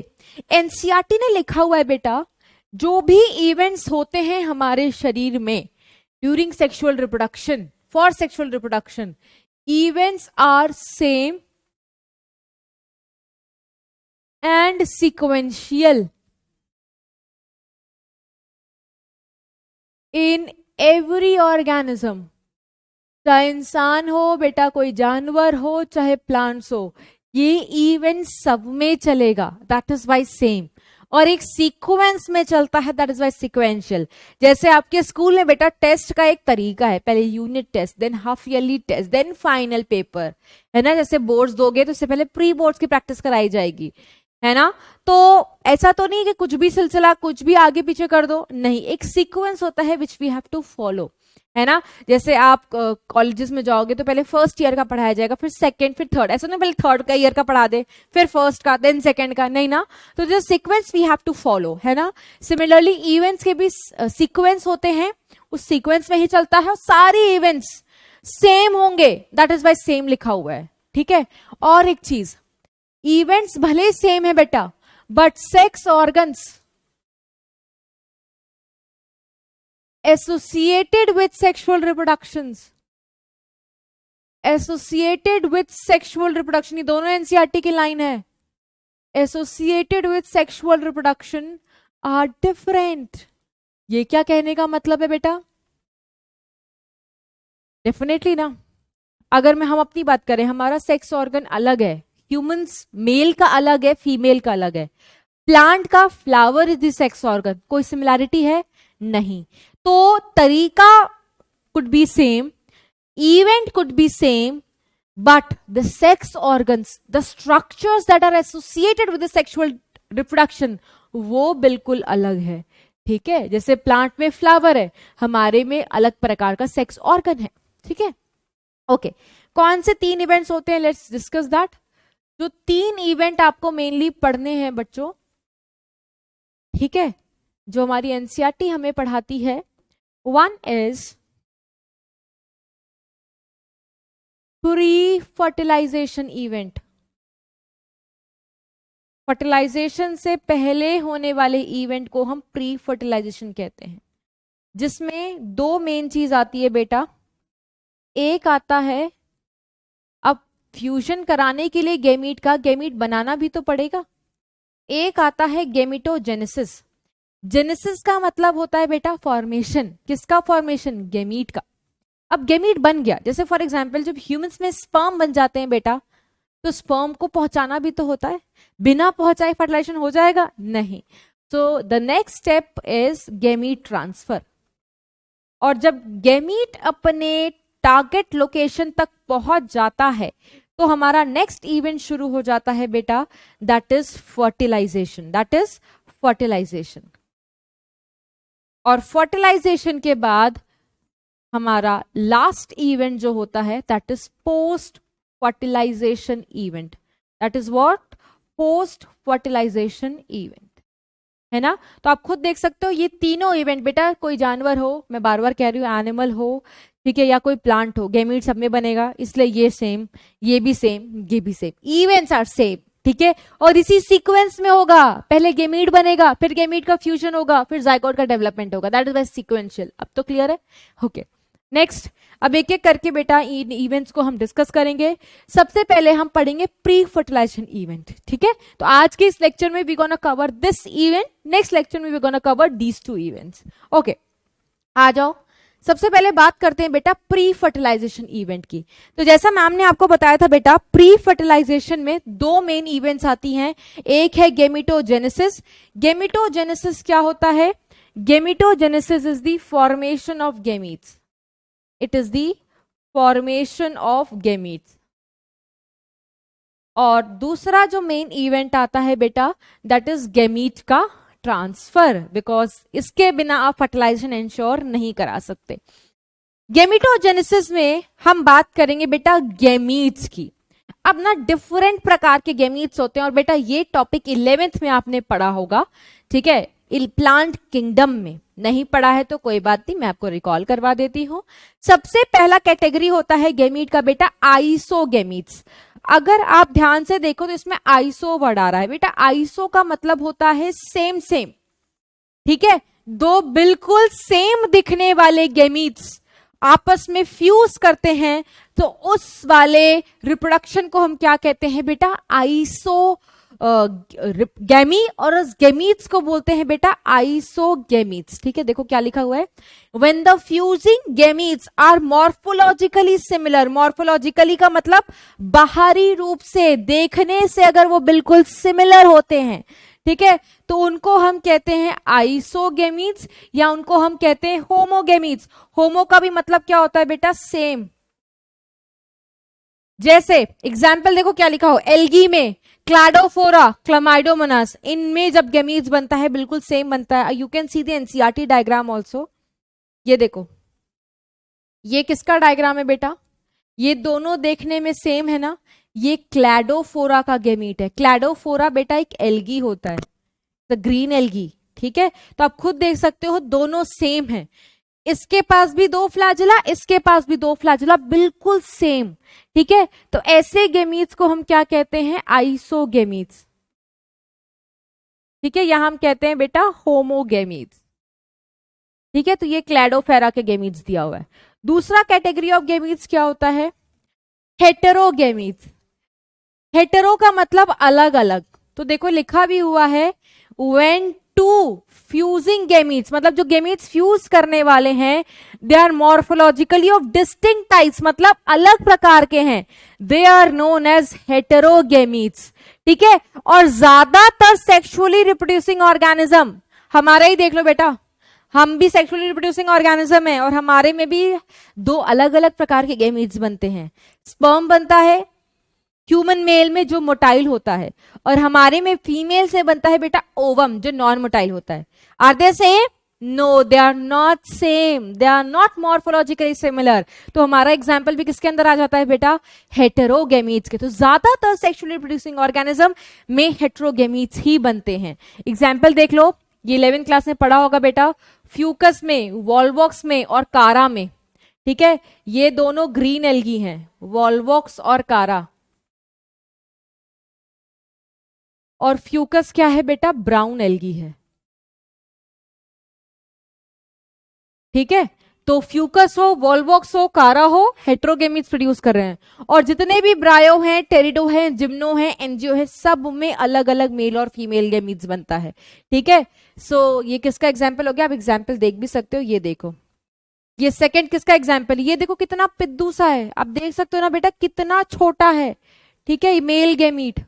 एनसीईआरटी ने लिखा हुआ है बेटा, जो भी इवेंट्स होते हैं हमारे शरीर में during sexual reproduction, for sexual reproduction, events are same and sequential in every organism. चाहे इंसान हो बेटा, कोई जानवर हो, चाहे प्लांट्स हो, ये इवेंट सब में चलेगा. That is why same. और एक सीक्वेंस में चलता है, दैट इज वाई सिक्वेंशियल. जैसे आपके स्कूल में बेटा टेस्ट का एक तरीका है, पहले unit test, then half yearly test, then final paper, है ना. जैसे बोर्ड्स दोगे तो उससे पहले प्री बोर्ड्स की प्रैक्टिस कराई जाएगी, है ना. तो ऐसा तो नहीं कि कुछ भी सिलसिला कुछ भी आगे पीछे कर दो, नहीं. एक सीक्वेंस होता है which we have to follow, है ना. जैसे आप कॉलेजेस में जाओगे तो पहले फर्स्ट ईयर का पढ़ाया जाएगा, फिर सेकंड, फिर थर्ड. ऐसा नहीं पहले थर्ड का ईयर का पढ़ा दे, फिर फर्स्ट का, देन सेकंड का, नहीं ना. तो जो sequence we have to follow, है ना. सिमिलरली इवेंट्स के भी सीक्वेंस होते हैं, उस सीक्वेंस में ही चलता है. सारे इवेंट्स सेम होंगे, दैट इज वाई सेम लिखा हुआ है. ठीक है. और एक चीज, इवेंट्स भले सेम है बेटा, but sex organs associated with sexual reproductions, associated with sexual reproduction, ये दोनों एनसीईआरटी की लाइन है. associated with sexual reproduction are different. ये क्या कहने का मतलब है बेटा? डेफिनेटली ना. अगर हम अपनी बात करें, हमारा सेक्स ऑर्गन अलग है, ह्यूमंस मेल का अलग है, फीमेल का अलग है. प्लांट का flower is the sex organ, कोई सिमिलैरिटी है? नहीं. तो तरीका could be same, event could be same, but the sex organs, the structures that are associated with the sexual reproduction, वो बिल्कुल अलग है. ठीक है. जैसे प्लांट में फ्लावर है, हमारे में अलग प्रकार का सेक्स ऑर्गन है. ठीक है. ओके. कौन से 3 इवेंट्स होते हैं? Let's discuss that. जो 3 इवेंट आपको मेनली पढ़ने हैं बच्चों, ठीक है, जो हमारी एनसीईआरटी हमें पढ़ाती है, one is pre-fertilization event. Fertilisation से पहले होने वाले इवेंट को हम प्री फर्टिलाइजेशन कहते हैं, जिसमें 2 मेन चीज आती है बेटा. एक आता है, अब फ्यूजन कराने के लिए गेमीट बनाना भी तो पड़ेगा. एक आता है गेमिटोजेनेसिस. जेनेसिस का मतलब होता है बेटा फॉर्मेशन. किसका फॉर्मेशन? गेमीट का. अब गेमीट बन गया, जैसे फॉर एग्जांपल जब ह्यूमंस में स्पर्म बन जाते हैं बेटा, तो स्पर्म को पहुंचाना भी तो होता है. बिना पहुंचाए फर्टिलाइजेशन हो जाएगा? नहीं. So the next step is gamete transfer. और जब गैमीट अपने टारगेट लोकेशन तक पहुंच जाता है तो हमारा नेक्स्ट इवेंट शुरू हो जाता है बेटा, that is fertilisation. That is fertilisation. और फर्टिलाइजेशन के बाद हमारा लास्ट इवेंट जो होता है that is post fertilisation event. That is what? Post fertilisation event, है ना। तो आप खुद देख सकते हो ये तीनों इवेंट बेटा, कोई जानवर हो, मैं बार बार कह रही हूँ एनिमल हो, ठीक है, या कोई प्लांट हो, गैमीट सब में बनेगा, इसलिए ये सेम, ये भी सेम, ये भी सेम, इवेंट्स आर सेम, ठीक है। और इसी सीक्वेंस में होगा, पहले गैमीट बनेगा, फिर गैमीट का फ्यूजन होगा, फिर जाइगोट का डेवलपमेंट होगा। That is by sequential. अब तो क्लियर है? Okay, next. अब एक एक करके बेटा इन इवेंट्स को हम डिस्कस करेंगे। सबसे पहले हम पढ़ेंगे प्री फर्टिलाइजेशन इवेंट, ठीक है। तो आज के इस लेक्चर में we gonna cover this event, next lecture में we gonna cover these two events. Okay, आ जाओ। सबसे पहले बात करते हैं बेटा प्री फर्टिलाइजेशन इवेंट की। तो जैसा मैम ने आपको बताया था बेटा, प्री फर्टिलाइजेशन में दो मेन इवेंट्स आती हैं। एक है गेमिटोजेनेसिस। गेमिटोजेनेसिस क्या होता है? Gametogenesis is the formation of gametes. It is the formation of gametes. और दूसरा जो मेन इवेंट आता है बेटा, दैट इज गैमीट का ट्रांसफर, बिकॉज इसके बिना आप फर्टिलाइजेशन इंश्योर नहीं करा सकते। गेमिटोजेनेसिस में हम बात करेंगे बेटा गैमीट्स की। अब ना डिफरेंट प्रकार के गैमीट्स होते हैं, और बेटा ये टॉपिक 11th में आपने पढ़ा होगा, ठीक है। प्लांट किंगडम में नहीं पढ़ा है तो कोई बात नहीं, मैं आपको रिकॉल करवा देती हूँ। सबसे पहला कैटेगरी होता है गैमीट का बेटा आइसोगैमीट्स। अगर आप ध्यान से देखो तो इसमें आइसो वर्ड आ रहा है बेटा। आइसो का मतलब होता है सेम सेम, ठीक है। दो बिल्कुल सेम दिखने वाले गैमीट्स आपस में फ्यूज करते हैं तो उस वाले रिप्रोडक्शन को हम क्या कहते हैं बेटा? आइसो गैमी, और उस गैमीट्स को बोलते हैं बेटा आइसोगैमीट्स, ठीक है। देखो क्या लिखा हुआ है, when the fusing gametes are morphologically similar. Morphologically का मतलब बाहरी रूप से, देखने से अगर वो बिल्कुल सिमिलर होते हैं, ठीक है, तो उनको हम कहते हैं आइसोगैमीट्स, या उनको हम कहते हैं होमोगैमीट्स। होमो का भी मतलब क्या होता है बेटा? सेम। जैसे एग्जाम्पल देखो क्या लिखा हो, एल्गी में क्लाडोफोरा, क्लामाइडोमोनास, इनमें जब गैमीट्स बनता है बिल्कुल सेम बनता है। You can see the NCERT diagram also. ये देखो, ये किसका डायग्राम है बेटा? ये दोनों देखने में सेम है ना। ये क्लैडोफोरा का गैमीट है। क्लैडोफोरा बेटा एक एल्गी होता है, द ग्रीन एल्गी, ठीक है। तो आप खुद देख सकते हो दोनों सेम है। इसके पास भी दो फ्लैजिला, इसके पास भी दो फ्लैजिला, बिल्कुल सेम, ठीक है। तो ऐसे गैमीट्स को हम क्या कहते हैं? आइसोगैमीट्स, ठीक है। यहां हम कहते हैं बेटा होमोगैमीट्स, ठीक है। तो ये क्लैडोफेरा के गैमीट्स दिया हुआ है। दूसरा कैटेगरी ऑफ गैमीट्स क्या होता है? हेटेरोगैमीट्स। हेटेरो का मतलब अलग अलग। तो देखो लिखा भी हुआ है, व्हेन टू फ्यूजिंग गैमीट्स, मतलब जो गैमीट्स फ्यूज करने वाले हैं, they are morphologically of distinct types, मतलब अलग प्रकार के हैं, they are known as heterogametes, ठीक है। और ज्यादातर सेक्सुअली रिप्रोड्यूसिंग ऑर्गेनिज्म, हमारा ही देख लो बेटा, हम भी सेक्सुअली रिप्रोड्यूसिंग ऑर्गेनिज्म है, और हमारे में भी दो अलग अलग प्रकार के गैमीट्स बनते हैं। स्पर्म बनता है ह्यूमन मेल में जो मोटाइल होता है, और हमारे में फीमेल से बनता है बेटा ओवम जो नॉन मोटाइल होता है। Are they same? No, they are not same, they are not morphologically similar. तो हमारा एग्जाम्पल भी किसके अंदर आ जाता है बेटा? हेटेरोगैमीट्स के। तो ज्यादातर सेक्सुअली रिप्रोड्यूसिंग ऑर्गेनिज्म में हेटेरोगैमीट्स ही बनते हैं। एग्जाम्पल देख लो, ये 11th क्लास में पढ़ा होगा बेटा, फ्यूकस में, वॉल्वॉक्स में और कारा में, ठीक है। ये दोनों ग्रीन एल्गी हैं, वॉल्वॉक्स और कारा। और फ्यूकस क्या है बेटा? ब्राउन एल्गी है, ठीक है। तो फ्यूकस हो, वॉल्वॉक्स हो, कारा हो, हेटेरोगैमीट्स प्रोड्यूस कर रहे हैं। और जितने भी ब्रायो हैं, टेरिडो हैं, जिम्नो हैं, एनजियो है, सब में अलग अलग मेल और फीमेल गैमीट्स बनता है, ठीक है। सो ये किसका एग्जाम्पल हो गया? आप एग्जाम्पल देख भी सकते हो, ये देखो, ये सेकंड किसका एग्जाम्पल? ये देखो कितना पिद्दू सा है, आप देख सकते हो ना बेटा, कितना छोटा है, ठीक है, मेल गैमीट,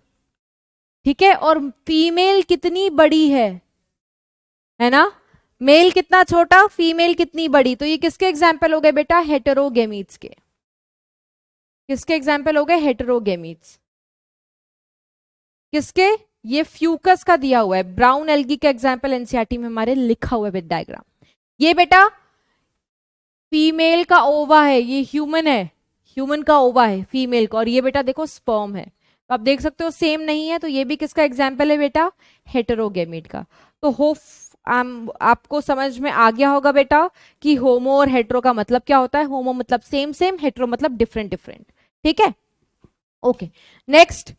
ठीक है। और फीमेल कितनी बड़ी है, है ना, मेल कितना छोटा, फीमेल कितनी बड़ी, तो ये किसके एग्जाम्पल हो गए बेटा, हेटेरोगेमीट्स के। किसके एग्जाम्पल हो गए, हेटेरोगेमीट्स। किसके, ये फ्यूकस का दिया हुआ है, ब्राउन एल्गी का एग्जाम्पल एनसीईआरटी में हमारे लिखा हुआ है विद डायग्राम। ये बेटा फीमेल का ओवा है, ये ह्यूमन है, ह्यूमन का ओवा है फीमेल का, और ये बेटा देखो स्पर्म है। तो आप देख सकते हो सेम नहीं है, तो ये भी किसका एग्जाम्पल है बेटा, हेटेरोगेमीट का। तो होप आपको समझ में आ गया होगा बेटा कि होमो और हेटेरो का मतलब क्या होता है। होमो मतलब सेम सेम, हेटेरो मतलब डिफरेंट डिफरेंट। ठीक है, ओके नेक्स्ट।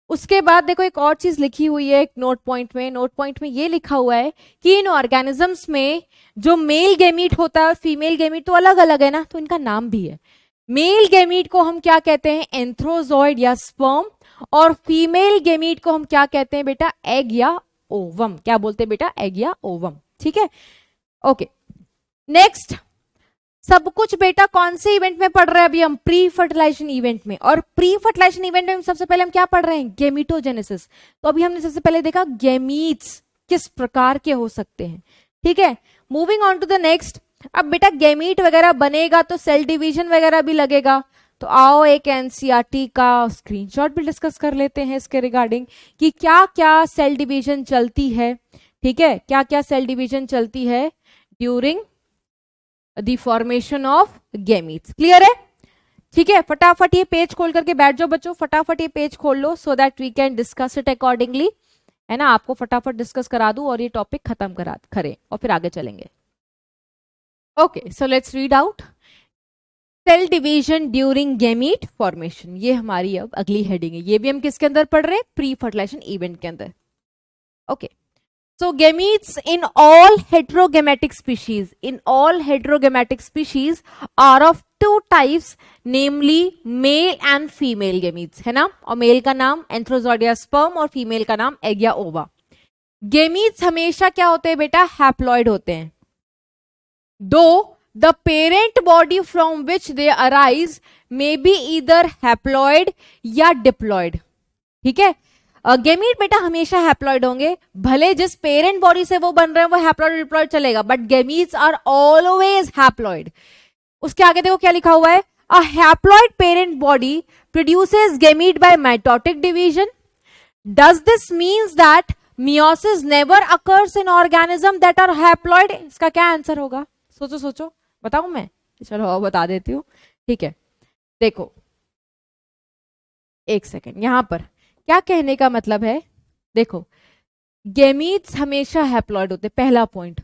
उसके बाद देखो एक और चीज लिखी हुई है एक नोट पॉइंट में। नोट पॉइंट में ये लिखा हुआ है कि इन ऑर्गेनिजम्स में जो मेल गैमीट होता है और फीमेल गैमीट तो अलग अलग है ना, तो इनका नाम भी है। मेल गैमीट को हम क्या कहते हैं, एंथ्रोजॉइड या स्पर्म, और फीमेल गैमीट को हम क्या कहते हैं बेटा, एग या ओवम। क्या बोलते हैं बेटा, एग या ओवम। ठीक है, ओके नेक्स्ट। सब कुछ बेटा कौन से इवेंट में पढ़ रहे हैं अभी हम, प्री फर्टिलाइजेशन इवेंट में। और प्री फर्टिलाइजेशन इवेंट में सबसे पहले हम क्या पढ़ रहे हैं, गेमिटोजेनेसिस। तो अभी हमने सबसे पहले देखा गैमीट्स किस प्रकार के हो सकते हैं। ठीक है, moving on to the next. अब बेटा गैमीट वगैरह बनेगा तो सेल डिवीजन वगैरह भी लगेगा। तो आओ एक एनसीईआरटी का स्क्रीनशॉट भी डिस्कस कर लेते हैं इसके रिगार्डिंग कि क्या क्या सेल डिवीजन चलती है। ठीक है, क्या क्या सेल डिवीजन चलती है during the formation of gametes. Clear है, ठीक है। फटाफट ये पेज खोल करके बैठ जाओ बच्चों, फटाफट ये पेज खोल लो so that we can discuss it accordingly, है ना। आपको फटाफट डिस्कस करा दूं और ये टॉपिक खत्म करें और फिर आगे चलेंगे। Okay so let's read out cell division during gamete formation. ये हमारी अब अगली हेडिंग है। ये भी हम किसके अंदर पढ़ रहे हैं, प्री फर्टिलाइजेशन इवेंट के अंदर। Okay so gametes in all heterogametic species are of two types, namely male and female gametes, है ना। और मेल का नाम एंथ्रोजॉइड या स्पर्म और फीमेल का नाम एग या ओवा। गेमीट्स हमेशा क्या होते हैं बेटा, हैप्लॉइड होते हैं। दो the parent body from which they arise may be either haploid या डिप्लॉइड। ठीक है, गेमीट बेटा हमेशा हैप्लॉइड होंगे, भले जिस पेरेंट बॉडी से वो बन रहे हैं वो हैप्लॉइड डिप्लॉइड चलेगा, but gametes are always haploid. उसके आगे देखो क्या लिखा हुआ है, a haploid parent body produces gamete by mitotic division. Does this means that meiosis never occurs in organism that are haploid. इसका क्या आंसर होगा, सोचो सोचो, बताऊं मैं, चलो बता देती हूँ। ठीक है, देखो एक सेकेंड, यहां पर क्या कहने का मतलब है, देखो गेमीट्स हमेशा हैप्लॉइड होते, पहला point,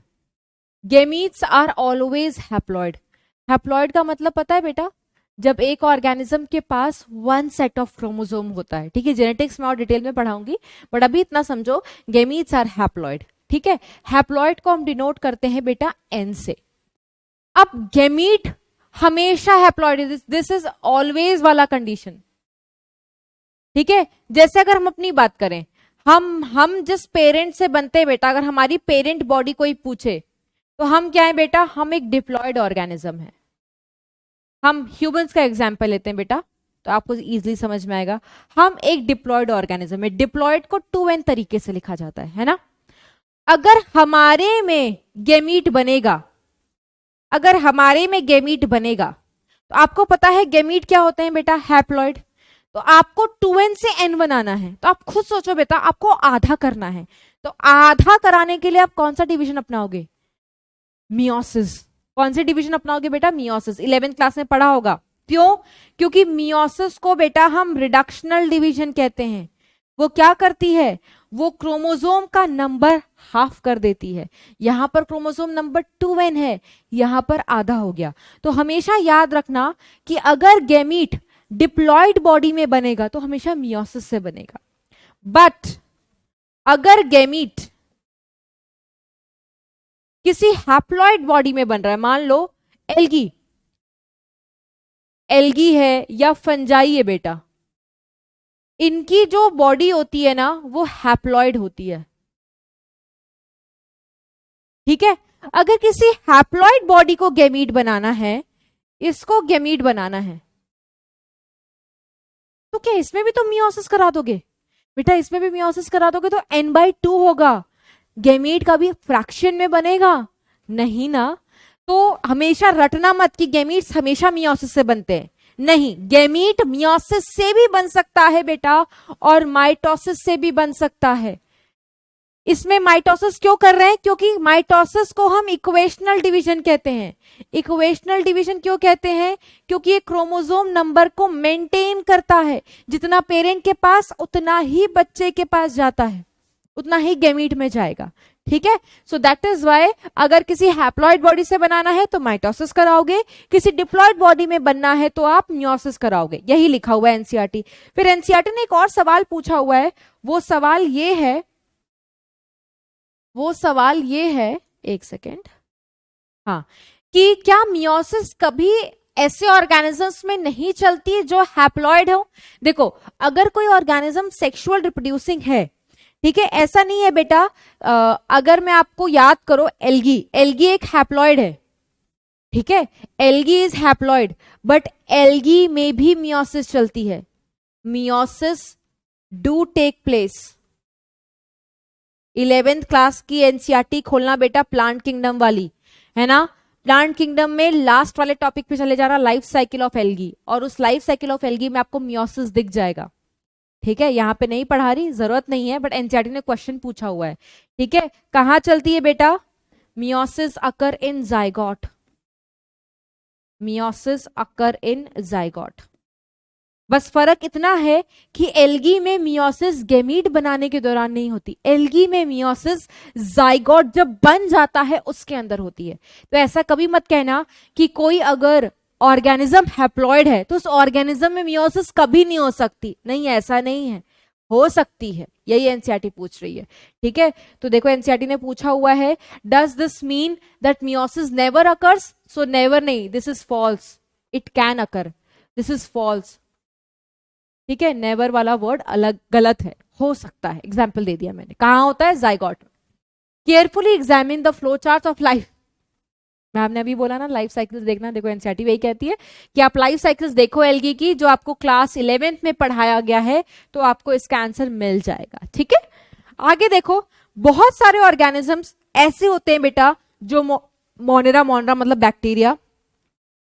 gametes are always haploid. Haploid का मतलब पता है बेटा, जब एक ऑर्गेनिज्म के पास वन सेट ऑफ क्रोमोसोम होता है। ठीक है, जेनेटिक्स में और डिटेल में पढ़ाऊंगी, बट अभी इतना समझो, गेमीट्स आर हैप्लॉइड। ठीक है, हैप्लॉइड को हम डिनोट करते हैं बेटा एन से। अब गेमीट हमेशा हैप्लॉइड, दिस इज ऑलवेज वाला कंडीशन। ठीक है, जैसे अगर हम अपनी बात करें, हम जिस पेरेंट से बनते हैं बेटा, अगर हमारी पेरेंट बॉडी कोई पूछे तो हम क्या है बेटा, हम एक डिप्लॉयड ऑर्गेनिज्म है। हम ह्यूमंस का एग्जांपल लेते हैं बेटा, तो आपको इजीली समझ में आएगा। हम एक डिप्लॉयड ऑर्गेनिज्म है। डिप्लॉयड को 2n तरीके से लिखा जाता है ना। अगर हमारे में गेमीट बनेगा, अगर हमारे में गेमीट बनेगा, तो आपको पता है गेमीट क्या होते हैं बेटा, हैप्लॉइड। तो आपको 2n से n बनाना है, तो आप खुद सोचो बेटा, आपको आधा करना है। तो आधा कराने के लिए आप कौन सा डिवीजन अपनाओगे, मियोसिस। कौन सी डिवीजन अपनाओगे बेटा, मियोसिस। 11th क्लास में पढ़ा होगा। क्यों, क्योंकि मियोसिस को बेटा हम रिडक्शनल डिवीजन कहते हैं। वो क्या करती है, वो क्रोमोसोम का नंबर हाफ कर देती है। यहां पर क्रोमोसोम नंबर 2n है, यहां पर आधा हो गया। तो हमेशा याद रखना कि अगर गेमीट डिप्लॉयड बॉडी में बनेगा तो हमेशा मियोसिस से बनेगा। बट अगर गेमीट किसी हैप्लॉयड बॉडी में बन रहा है, मान लो एल्गी, एल्गी है या फंजाई है बेटा, इनकी जो बॉडी होती है ना वो हैप्लॉयड होती है। ठीक है, अगर किसी हैप्लॉयड बॉडी को गेमीट बनाना है, इसको गेमीट बनाना है, तो क्या इसमें भी तो मियोसिस करा दोगे बेटा, इसमें भी मियोसिस करा दोगे तो n/2 होगा। गैमीट कभी फ्रैक्शन में बनेगा नहीं ना। तो हमेशा रटना मत कि गैमीट्स हमेशा मियोसिस से बनते हैं, नहीं, गैमीट मियोसिस से भी बन सकता है बेटा और माइटोसिस से भी बन सकता है। इसमें माइटोसिस क्यों कर रहे हैं? क्योंकि माइटोसिस को हम इक्वेशनल डिवीजन कहते हैं। इक्वेशनल डिवीजन क्यों कहते हैं? क्योंकि ये क्रोमोसोम नंबर को मेंटेन करता है, जितना पेरेंट के पास उतना ही बच्चे के पास जाता है, उतना ही गैमीट में जाएगा। ठीक है, सो दैट इज वाई अगर किसी हैप्लॉइड बॉडी से बनाना है तो माइटोसिस कराओगे, किसी डिप्लॉइड बॉडी में बनना है तो आप मियोसिस कराओगे। यही लिखा हुआ है एनसीईआरटी। फिर एनसीईआरटी ने एक और सवाल पूछा हुआ है, वो सवाल ये है, एक सेकेंड, हाँ, कि क्या मियोसिस कभी ऐसे ऑर्गेनिजम्स में नहीं चलती जो हैप्लॉइड हो? देखो, अगर कोई ऑर्गेनिज्म सेक्सुअल रिप्रोड्यूसिंग है, ठीक है, ऐसा नहीं है बेटा, अगर मैं आपको याद करो, एल्गी एक हैप्लॉइड है, ठीक है, algae is haploid, but algae में भी मियोसिस चलती है। Meiosis do take place. 11th class की एनसीईआरटी खोलना बेटा, प्लांट किंगडम वाली, है ना। प्लांट किंगडम में लास्ट वाले टॉपिक पे चले जाना, लाइफ साइकिल ऑफ एल्गी, और उस लाइफ साइकिल ऑफ एल्गी में आपको मियोसिस दिख जाएगा। ठीक है, यहां पे नहीं पढ़ा रही, जरूरत नहीं है, बट एनसीईआरटी ने क्वेश्चन पूछा हुआ है। ठीक है, कहां चलती है बेटा? मियोसिस अकर इन जाइगोट, मियोसिस अकर इन जाइगोट। बस फर्क इतना है कि एल्गी में मियोसिस गैमीट बनाने के दौरान नहीं होती, एल्गी में मियोसिस जाइगोट जब बन जाता है उसके अंदर होती है। तो ऐसा कभी मत कहना कि कोई अगर ऑर्गेनिज्म हैप्लॉइड है तो उस ऑर्गेनिज्म में मियोसिस कभी नहीं हो सकती, नहीं, ऐसा नहीं है, हो सकती है। यही एनसीईआरटी पूछ रही है। ठीक है, तो देखो एनसीईआरटी ने पूछा हुआ है, does this mean that meiosis never occurs? So never नहीं, this is false, it can occur, this is false. ठीक है, नेवर वाला वर्ड अलग गलत है, हो सकता है, एग्जाम्पल दे दिया मैंने। कहां होता है? Zygote. Carefully examine the flow chart of life. Ma'am ने अभी बोला ना लाइफ साइकिल्स देखना, देखो एनसीईआरटी वही कहती है कि आप लाइफ साइकिल्स देखो एल्गी की, जो आपको क्लास 11th में पढ़ाया गया है, तो आपको इसका आंसर मिल जाएगा। ठीक है, आगे देखो, बहुत सारे ऑर्गेनिजम्स ऐसे होते हैं बेटा जो मोनेरा मोनरा मतलब bacteria,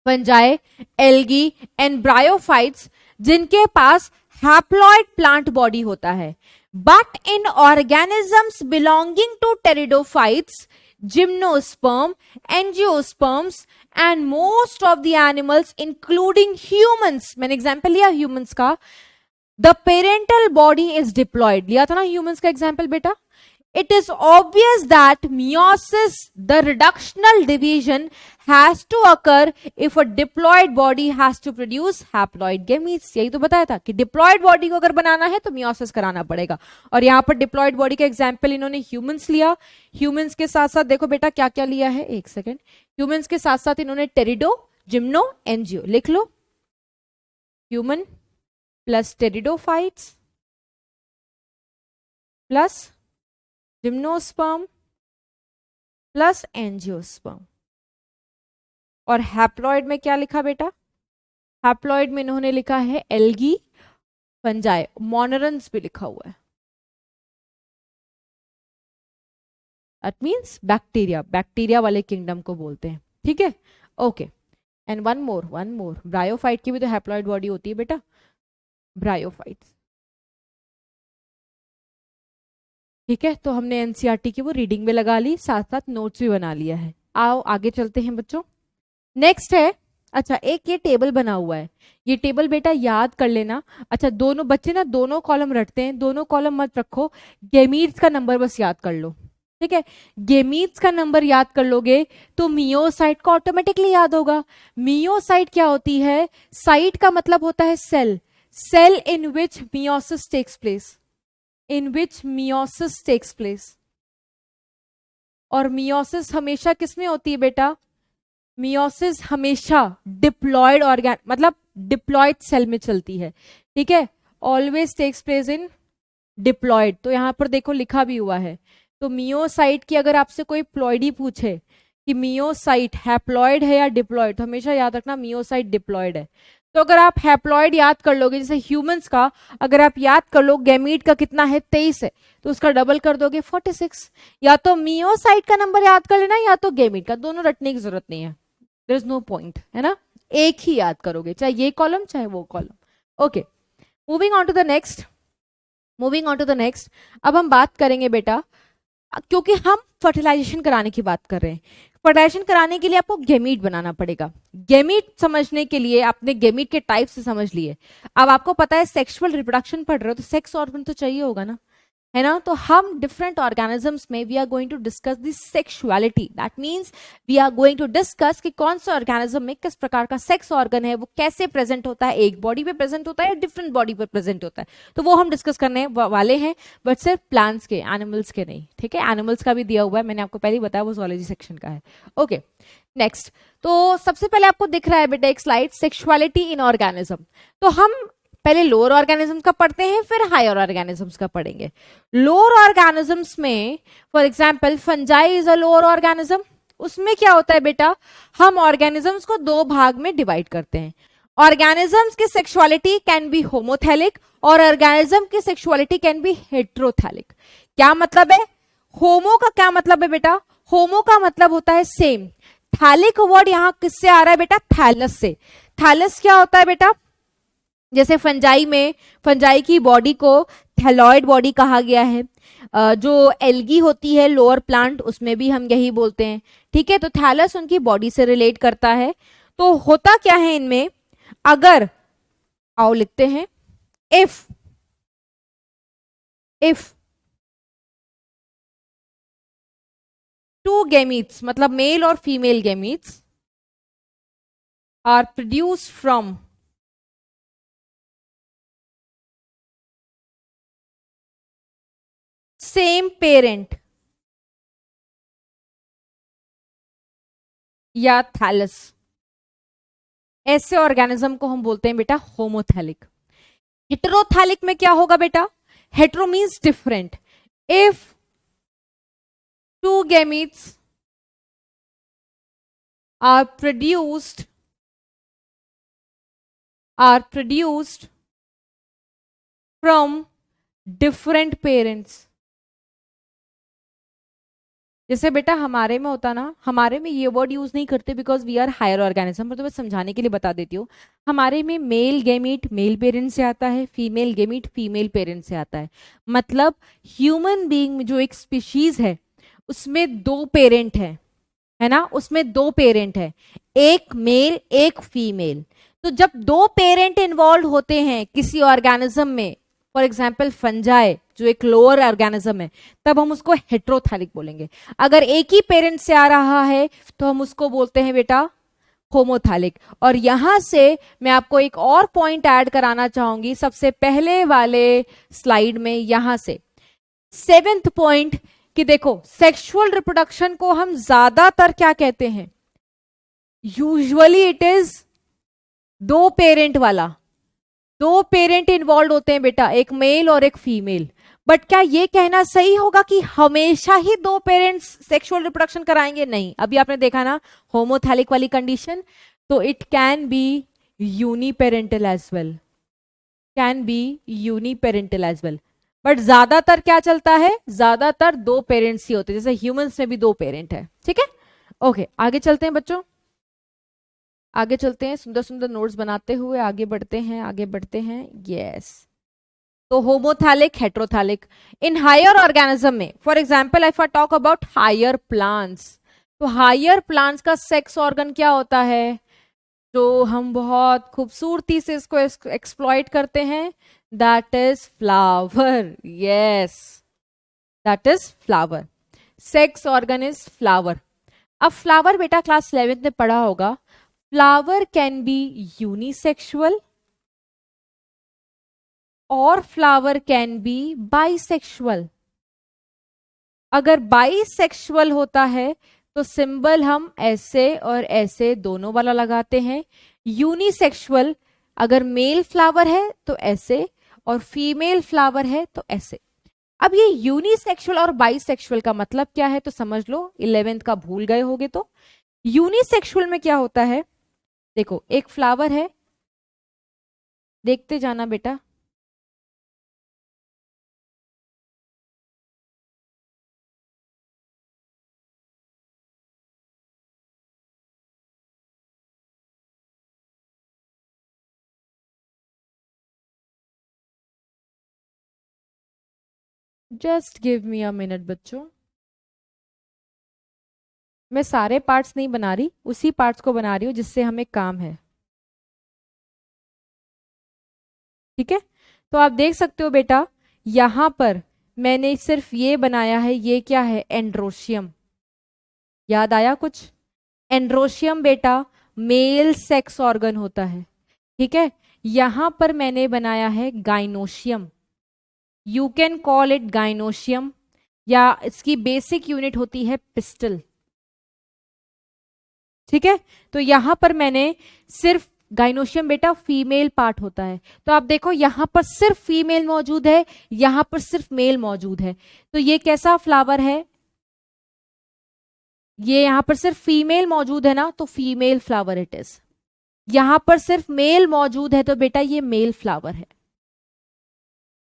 fungi, algae and bryophytes, जिनके पास हैप्लॉइड प्लांट बॉडी होता है। But in organisms belonging to pteridophytes, gymnosperm, angiosperms and most of the animals including humans, मैंने एग्जांपल लिया ह्यूमंस का, the parental body is diploid. लिया था ना ह्यूमंस का एग्जांपल बेटा। It is obvious that meiosis, the reductional division, has to occur if a diploid body has to produce haploid gametes। यही तो बताया था कि diploid body को अगर बनाना है तो meiosis कराना पड़ेगा। और यहाँ पर diploid body का एग्जाम्पल इन्होंने humans लिया। humans के साथ साथ देखो बेटा क्या क्या लिया है, एक सेकेंड, humans के साथ साथ इन्होंने टेरिडो, जिम्नो, एंजियो, लिख लो, human plus pteridophytes plus gymnosperm plus angiosperm. और हैप्लॉइड में क्या लिखा बेटा? हैप्लॉइड में इन्होंने लिखा है एल्गी, फंजाई, मोनरन्स भी लिखा हुआ है, दैट मींस बैक्टीरिया, बैक्टीरिया वाले किंगडम को बोलते हैं। ठीक है, okay, and one more, bryophyte की भी तो हैप्लॉइड बॉडी होती है बेटा, ब्रायोफाइट्स। ठीक है, तो हमने एनसीईआरटी की वो रीडिंग में लगा ली, साथ साथ नोट्स भी बना लिया है। आओ आगे चलते हैं बच्चों। नेक्स्ट है, अच्छा एक ये टेबल बना हुआ है, ये टेबल बेटा याद कर लेना। अच्छा, दोनों बच्चे ना दोनों कॉलम रटते हैं, दोनों कॉलम मत रखो, गैमीट्स का नंबर बस याद कर लो। ठीक है, गैमीट्स का नंबर याद कर लोगे तो मियोसाइट का ऑटोमेटिकली याद होगा। मियोसाइट क्या होती है? साइट का मतलब होता है cell, cell in which meiosis takes place, in which meiosis takes place। और मियोसिस हमेशा किसमें होती है बेटा? मियोसिस हमेशा डिप्लॉयड ऑर्गेन मतलब डिप्लॉयड सेल में चलती है। ठीक है, always takes place in diploid. तो यहां पर देखो लिखा भी हुआ है। तो मियोसाइट की अगर आपसे कोई प्लॉइडी पूछे कि मियोसाइट हैप्लॉयड है या डिप्लॉयड, तो हमेशा याद रखना मियोसाइट डिप्लॉयड है। तो अगर आप हैप्लॉइड याद कर लोगे, जैसे ह्यूमंस का अगर आप याद कर लो गैमीट का कितना है 23 है, तो उसका डबल कर दोगे 46। या तो मियोसाइट का नंबर याद कर लेना या तो गैमीट का, दोनों रटने की जरूरत नहीं है, देयर इज नो पॉइंट, है ना, एक ही याद करोगे, चाहे ये कॉलम चाहे वो column. Okay, moving on to the next, moving on to the next. अब हम बात करेंगे बेटा, क्योंकि हम फर्टिलाइजेशन कराने की बात कर रहे हैं, फर्टिलाइजेशन कराने के लिए आपको गैमीट बनाना पड़ेगा। गैमीट समझने के लिए आपने गैमीट के टाइप से समझ लिए, अब आपको पता है सेक्सुअल रिप्रोडक्शन पढ़ रहे हो तो सेक्स ऑर्गन तो चाहिए होगा ना, है ना। तो हम डिफरेंट ऑर्गेनिजम्स में we are going to discuss this sexuality, that means we are going to discuss कि कौन सा ऑर्गेनिज्म में किस प्रकार का सेक्स ऑर्गन है, वो कैसे प्रेजेंट होता है, एक बॉडी पे प्रेजेंट होता है या डिफरेंट बॉडी पे प्रेजेंट होता है, तो वो हम डिस्कस करने वाले हैं, बट सिर्फ प्लांट्स के, एनिमल्स के नहीं, ठीक है। एनिमल्स का भी दिया हुआ है, मैंने आपको पहले ही बताया, वो जूलॉजी सेक्शन का है। Okay, next. तो सबसे पहले आपको दिख रहा है बेटा एक स्लाइड, सेक्सुअलिटी इन ऑर्गेनिज्म। तो हम पहले लोअर ऑर्गेनिजम्स का पढ़ते हैं, फिर हायर ऑर्गेनिजम्स का पढ़ेंगे। लोअर ऑर्गेनिजम्स में for example fungi is a lower organism. उसमें क्या होता है बेटा, हम ऑर्गेनिजम्स को दो भाग में डिवाइड करते हैं। ऑर्गेनिजम्स की सेक्सुअलिटी कैन बी होमोथैलिक और ऑर्गेनिज्म की सेक्सुअलिटी कैन बी हेट्रोथैलिक। क्या मतलब है होमो का, क्या मतलब है बेटा, होमो का मतलब होता है सेम। थैलिक वर्ड यहां किससे आ रहा है बेटा, थैलस से। थैलस क्या होता है बेटा, जैसे फंजाई में, फंजाई की बॉडी को थैलॉइड बॉडी कहा गया है। जो एल्गी होती है लोअर प्लांट, उसमें भी हम यही बोलते हैं, ठीक है। तो थैलस उनकी बॉडी से रिलेट करता है। तो होता क्या है इनमें, अगर आओ लिखते हैं, इफ टू गैमीट्स, मतलब मेल और female gametes are produced from same parent या थैलस, ऐसे ऑर्गेनिज्म को हम बोलते हैं बेटा होमोथैलिक। हेटेरोथैलिक में क्या होगा बेटा, hetero means different. If two gametes are produced from different parents। जैसे बेटा हमारे में होता ना, हमारे में ये वर्ड यूज नहीं करते because we are higher organism, पर तो मैं समझाने के लिए बता देती हूँ। हमारे में मेल गेमीट मेल पेरेंट से आता है, फीमेल गेमीट फीमेल पेरेंट से आता है। मतलब ह्यूमन बीइंग में जो एक स्पीशीज है उसमें दो पेरेंट है ना, उसमें दो पेरेंट है, एक मेल एक फीमेल। तो जब दो पेरेंट इन्वॉल्व होते हैं किसी ऑर्गेनिज्म में, फॉर एग्जाम्पल फंजाई जो एक लोअर ऑर्गेनिज्म है, तब हम उसको हेट्रोथैलिक बोलेंगे। अगर एक ही पेरेंट से आ रहा है तो हम उसको बोलते हैं बेटा होमोथैलिक। और यहां से मैं आपको एक और पॉइंट ऐड कराना चाहूंगी, सबसे पहले वाले स्लाइड में, यहां से 7th पॉइंट, कि देखो सेक्सुअल रिप्रोडक्शन को हम ज्यादातर क्या कहते हैं, यूजुअली इट इज दो पेरेंट वाला, दो पेरेंट इन्वॉल्व होते हैं बेटा, एक मेल और एक फीमेल। बट क्या ये कहना सही होगा कि हमेशा ही दो पेरेंट्स सेक्सुअल रिप्रोडक्शन कराएंगे, नहीं। अभी आपने देखा ना होमोथैलिक वाली कंडीशन, तो it can be uniparental as well, can be uniparental as well. But ज्यादातर क्या चलता है, ज्यादातर दो पेरेंट्स ही होते हैं, जैसे ह्यूमंस में भी दो पेरेंट है, ठीक है। ओके, आगे चलते हैं बच्चों, आगे चलते हैं, सुंदर सुंदर नोट्स बनाते हुए आगे बढ़ते हैं, आगे बढ़ते हैं। यस, तो homothallic heterothallic in higher organism में, for example if I talk about higher plants, तो हायर प्लांट्स का सेक्स ऑर्गन क्या होता है, जो हम बहुत खूबसूरती से इसको एक्सप्लॉइट करते हैं, that is flower. Yes, that is flower, sex organ is flower. अब फ्लावर बेटा क्लास 11th में पढ़ा होगा, फ्लावर कैन बी यूनिसेक्सुअल और फ्लावर कैन बी बाइसेक्सुअल। अगर बाइसेक्सुअल होता है तो सिंबल हम ऐसे और ऐसे दोनों वाला लगाते हैं। यूनिसेक्सुअल, अगर मेल फ्लावर है तो ऐसे और फीमेल फ्लावर है तो ऐसे। अब ये यूनिसेक्सुअल और बाइसेक्सुअल का मतलब क्या है तो समझ लो, 11th का भूल गए होगे तो। यूनिसेक्सुअल में क्या होता है, देखो एक फ्लावर है, देखते जाना बेटा। Just give me a minute बच्चों। मैं सारे पार्ट्स नहीं बना रही, उसी पार्ट्स को बना रही हूँ जिससे हमें काम है। ठीक है, तो आप देख सकते हो बेटा, यहां पर मैंने सिर्फ ये बनाया है, ये क्या है, एंड्रोशियम। याद आया कुछ? एंड्रोशियम बेटा मेल सेक्स ऑर्गन होता है। ठीक है, यहां पर मैंने बनाया है gynoecium. You can call it gynoecium, या इसकी बेसिक यूनिट होती है पिस्टल। ठीक है, तो यहां पर मैंने सिर्फ गाइनोशियम बेटा फीमेल पार्ट होता है, तो आप देखो यहां पर सिर्फ फीमेल मौजूद है, यहां पर सिर्फ मेल मौजूद है। तो ये कैसा फ्लावर है? ये यहां पर सिर्फ फीमेल मौजूद है ना, तो फीमेल फ्लावर इट इज। यहां पर सिर्फ मेल मौजूद है तो बेटा ये मेल फ्लावर है।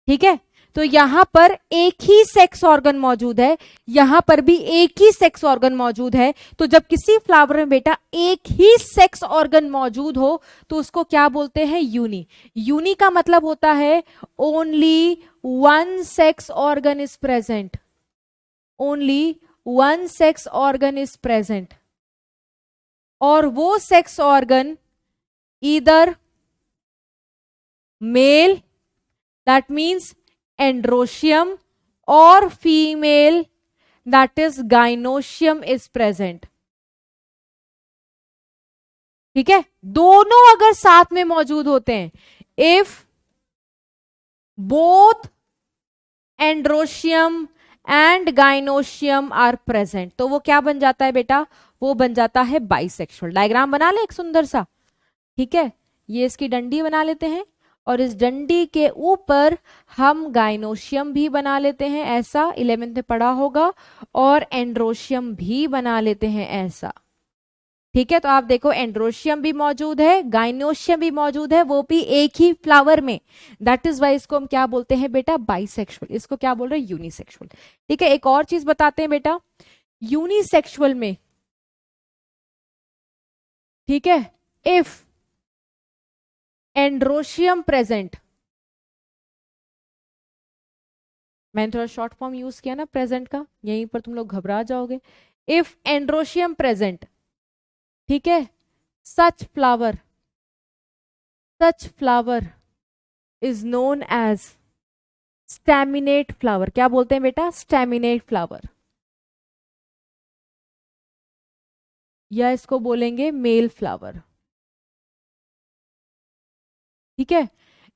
ठीक है, तो यहां पर एक ही सेक्स ऑर्गन मौजूद है, यहां पर भी एक ही सेक्स ऑर्गन मौजूद है। तो जब किसी फ्लावर में बेटा एक ही सेक्स ऑर्गन मौजूद हो तो उसको क्या बोलते हैं? यूनी। यूनी का मतलब होता है only one sex organ is present, only one sex organ is present, और वो sex organ either male, that means androecium, और female, that is gynoecium is present. ठीक है, दोनों अगर साथ में मौजूद होते हैं, if both androecium and gynoecium are present, तो वो क्या बन जाता है बेटा? वो बन जाता है बाइसेक्सुअल। डायग्राम बना ले एक सुंदर सा। ठीक है, ये इसकी डंडी बना लेते हैं, और इस डंडी के ऊपर हम गाइनोशियम भी बना लेते हैं, ऐसा 11th में पढ़ा होगा, और एंड्रोशियम भी बना लेते हैं ऐसा। ठीक है, तो आप देखो एंड्रोशियम भी मौजूद है, गाइनोशियम भी मौजूद है, वो भी एक ही फ्लावर में। दैट इज वाई इसको हम क्या बोलते हैं बेटा? बाइसेक्सुअल। इसको क्या बोल रहे हैं? यूनिसेक्सुअल। ठीक है, एक और चीज बताते हैं बेटा, यूनिसेक्सुअल में, ठीक है, इफ एंड्रोशियम प्रेजेंट, मैंने थोड़ा शॉर्ट फॉर्म यूज किया ना प्रेजेंट का, यहीं पर तुम लोग घबरा जाओगे। इफ एंड्रोशियम प्रेजेंट, ठीक है, such flower is known as staminate flower. क्या बोलते हैं बेटा? स्टैमिनेट फ्लावर, या इसको बोलेंगे मेल फ्लावर। ठीक है,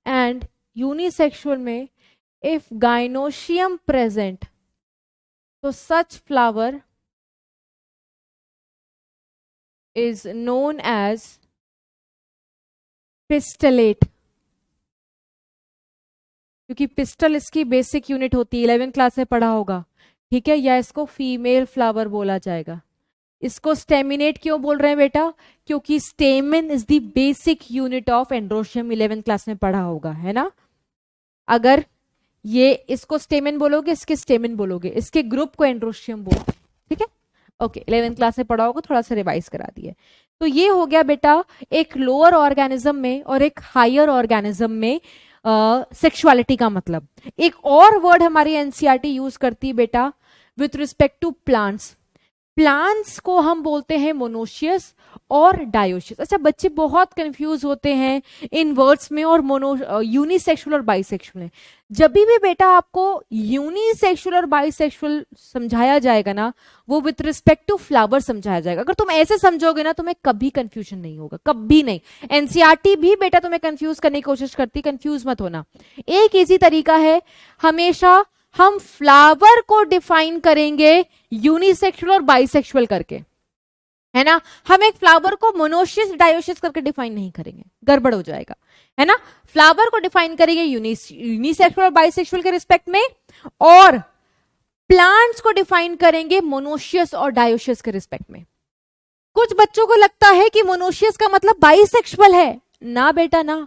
एंड यूनिसेक्सुअल में इफ गाइनोशियम प्रेजेंट, तो सच फ्लावर is known as पिस्टलेट, क्योंकि पिस्टल इसकी बेसिक यूनिट होती है, 11th क्लास में पढ़ा होगा। ठीक है, या इसको फीमेल फ्लावर बोला जाएगा। इसको स्टेमिनेट क्यों बोल रहे हैं बेटा? क्योंकि स्टेमन is the basic unit of androecium, 11th class में पढ़ा होगा, है ना। अगर ये इसको स्टेमन बोलोगे, इसके स्टेमन बोलोगे, इसके ग्रुप को एंड्रोशियम बोलोगे। ठीक है, ओके, 11th क्लास में पढ़ा होगा, थोड़ा सा रिवाइज करा दिए। तो ये हो गया बेटा एक लोअर ऑर्गेनिज्म में और एक हायर ऑर्गेनिज्म में सेक्सुअलिटी का मतलब। एक और वर्ड हमारी एनसीईआरटी यूज करती है बेटा with respect to plants. Plants को हम बोलते हैं मोनोशियस और डायोशियस। अच्छा, बच्चे बहुत कंफ्यूज होते हैं इन वर्ड्स में, और यूनिसेक्सुअल और बाइसेक्सुअल में। जब भी बेटा आपको यूनिसेक्सुअल और बाइसेक्सुअल समझाया जाएगा ना, वो विथ रिस्पेक्ट टू फ्लावर समझाया जाएगा। अगर तुम ऐसे समझोगे ना, तुम्हें कभी कंफ्यूजन नहीं होगा, कभी नहीं। एनसीईआरटी भी बेटा तुम्हें कंफ्यूज करने की कोशिश करती, कंफ्यूज मत होना। एक इजी तरीका है, हमेशा हम फ्लावर को डिफाइन करेंगे यूनिसेक्सुअल और बाइसेक्सुअल करके, है ना। हम एक फ्लावर को मोनोशियस डायोशियस करके डिफाइन नहीं करेंगे, गड़बड़ हो जाएगा, है ना। फ्लावर को डिफाइन करेंगे यूनिसेक्सुअल और बाइसेक्सुअल के रिस्पेक्ट में, और प्लांट्स को डिफाइन करेंगे मोनोशियस और डायोशियस के रिस्पेक्ट में। कुछ बच्चों को लगता है कि मोनोशियस का मतलब बाइसेक्सुअल है। ना बेटा ना,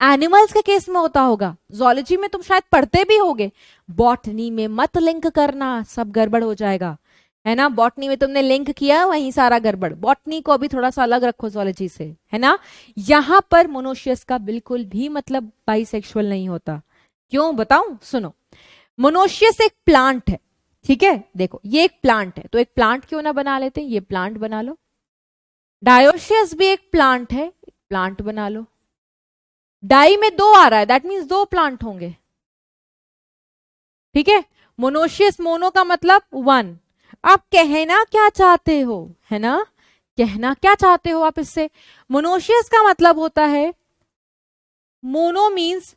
एनिमल्स के केस में होता होगा, जूलॉजी में तुम शायद पढ़ते भी होगे, बॉटनी में मत लिंक करना, सब गड़बड़ हो जाएगा, है ना। बॉटनी में तुमने लिंक किया, वहीं सारा गड़बड़। बॉटनी को अभी थोड़ा सा अलग रखो जूलॉजी से, है ना। यहां पर मोनोशियस का बिल्कुल भी मतलब बाइसेक्सुअल नहीं होता। क्यों बताऊं, सुनो। मोनोशियस एक प्लांट है, ठीक है, देखो ये एक प्लांट है, तो एक प्लांट क्यों ना बना लेते हैं, ये प्लांट बना लो। डायोशियस भी एक प्लांट है, प्लांट बना लो। डाई में दो आ रहा है, दैट मीन्स दो प्लांट होंगे, ठीक है। मोनोशियस, मोनो का मतलब वन। आप कहना क्या चाहते हो, है ना, कहना क्या चाहते हो आप इससे। मोनोशियस का मतलब होता है, mono means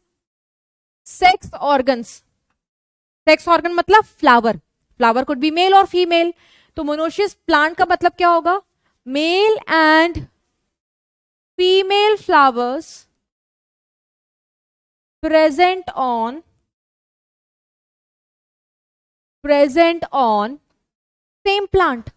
sex organs. Sex organ मतलब flower, flower could be male और फीमेल। तो मोनोशियस प्लांट का मतलब क्या होगा, male and female flowers present on same plant।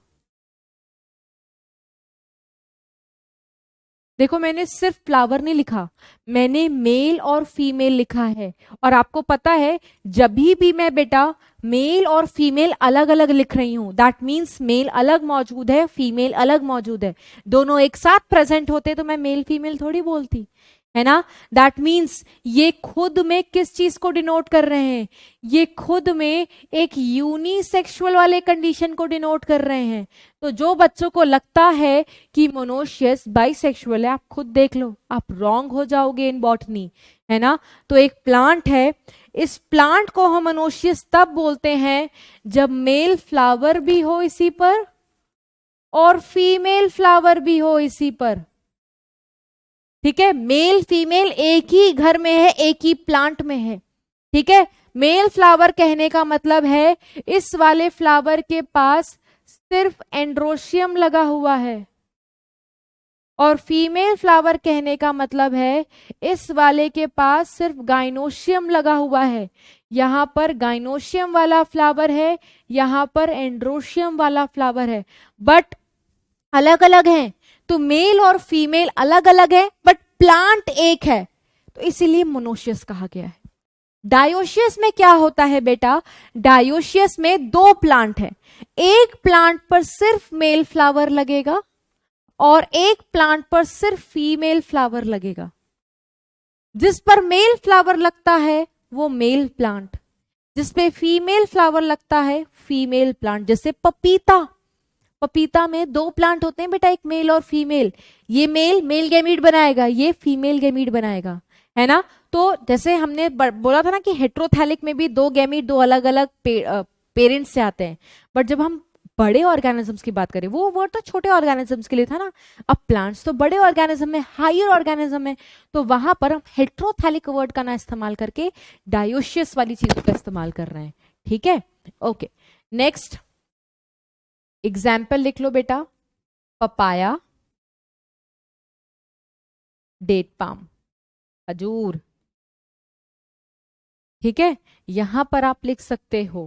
देखो मैंने सिर्फ फ्लावर नहीं लिखा, मैंने मेल और फीमेल लिखा है। और आपको पता है जब भी मैं बेटा मेल और फीमेल अलग अलग लिख रही हूं, दैट मीन्स मेल अलग मौजूद है, फीमेल अलग मौजूद है, दोनों एक साथ प्रेजेंट होते तो मैं मेल फीमेल थोड़ी बोलती, है ना। दैट मीन्स ये खुद में किस चीज को डिनोट कर रहे हैं, ये खुद में एक यूनिसेक्सुअल वाले कंडीशन को डिनोट कर रहे हैं। तो जो बच्चों को लगता है कि मोनोशियस बाइसेक्सुअल है, आप खुद देख लो, आप रॉन्ग हो जाओगे इन बॉटनी, है ना। तो एक प्लांट है, इस प्लांट को हम मोनोशियस तब बोलते हैं जब मेल फ्लावर भी हो इसी पर और फीमेल फ्लावर भी हो इसी पर, ठीक है। मेल फीमेल एक ही घर में है, एक ही प्लांट में है, ठीक है। मेल फ्लावर कहने का मतलब है इस वाले फ्लावर के पास सिर्फ एंड्रोशियम लगा हुआ है, और फीमेल फ्लावर कहने का मतलब है इस वाले के पास सिर्फ गाइनोशियम लगा हुआ है। यहां पर गाइनोशियम वाला फ्लावर है, यहां पर एंड्रोशियम वाला फ्लावर है, बट अलग अलग हैं। तो मेल और फीमेल अलग अलग है बट प्लांट एक है, तो इसीलिए मोनोशियस कहा गया है। डायोशियस में क्या होता है बेटा, डायोशियस में दो प्लांट है, एक प्लांट पर सिर्फ मेल फ्लावर लगेगा और एक प्लांट पर सिर्फ फीमेल फ्लावर लगेगा। जिस पर मेल फ्लावर लगता है वो मेल प्लांट, जिस पे फीमेल फ्लावर लगता है फीमेल प्लांट। जैसे पपीता, पपीता में दो प्लांट होते हैं बेटा, एक मेल और फीमेल, ये मेल गैमीट बनाएगा, ये फीमेल गैमीट बनाएगा, है ना। तो जैसे हमने बोला था ना कि हेट्रोथैलिक में भी दो गैमीट दो अलग अलग पेरेंट्स से आते हैं, बट जब हम बड़े ऑर्गेनिजम्स की बात करें, वो वर्ड तो छोटे ऑर्गेनिजम्स के लिए था ना, अब प्लांट्स तो बड़े ऑर्गेनिज्म है, हायर ऑर्गेनिज्म है, तो वहां पर हम हेट्रोथैलिक वर्ड का ना इस्तेमाल करके डायोशियस वाली चीजों का इस्तेमाल कर रहे हैं, ठीक है। ओके, नेक्स्ट एग्जाम्पल लिख लो बेटा, पपाया, डेट पाम, खजूर, ठीक है। यहां पर आप लिख सकते हो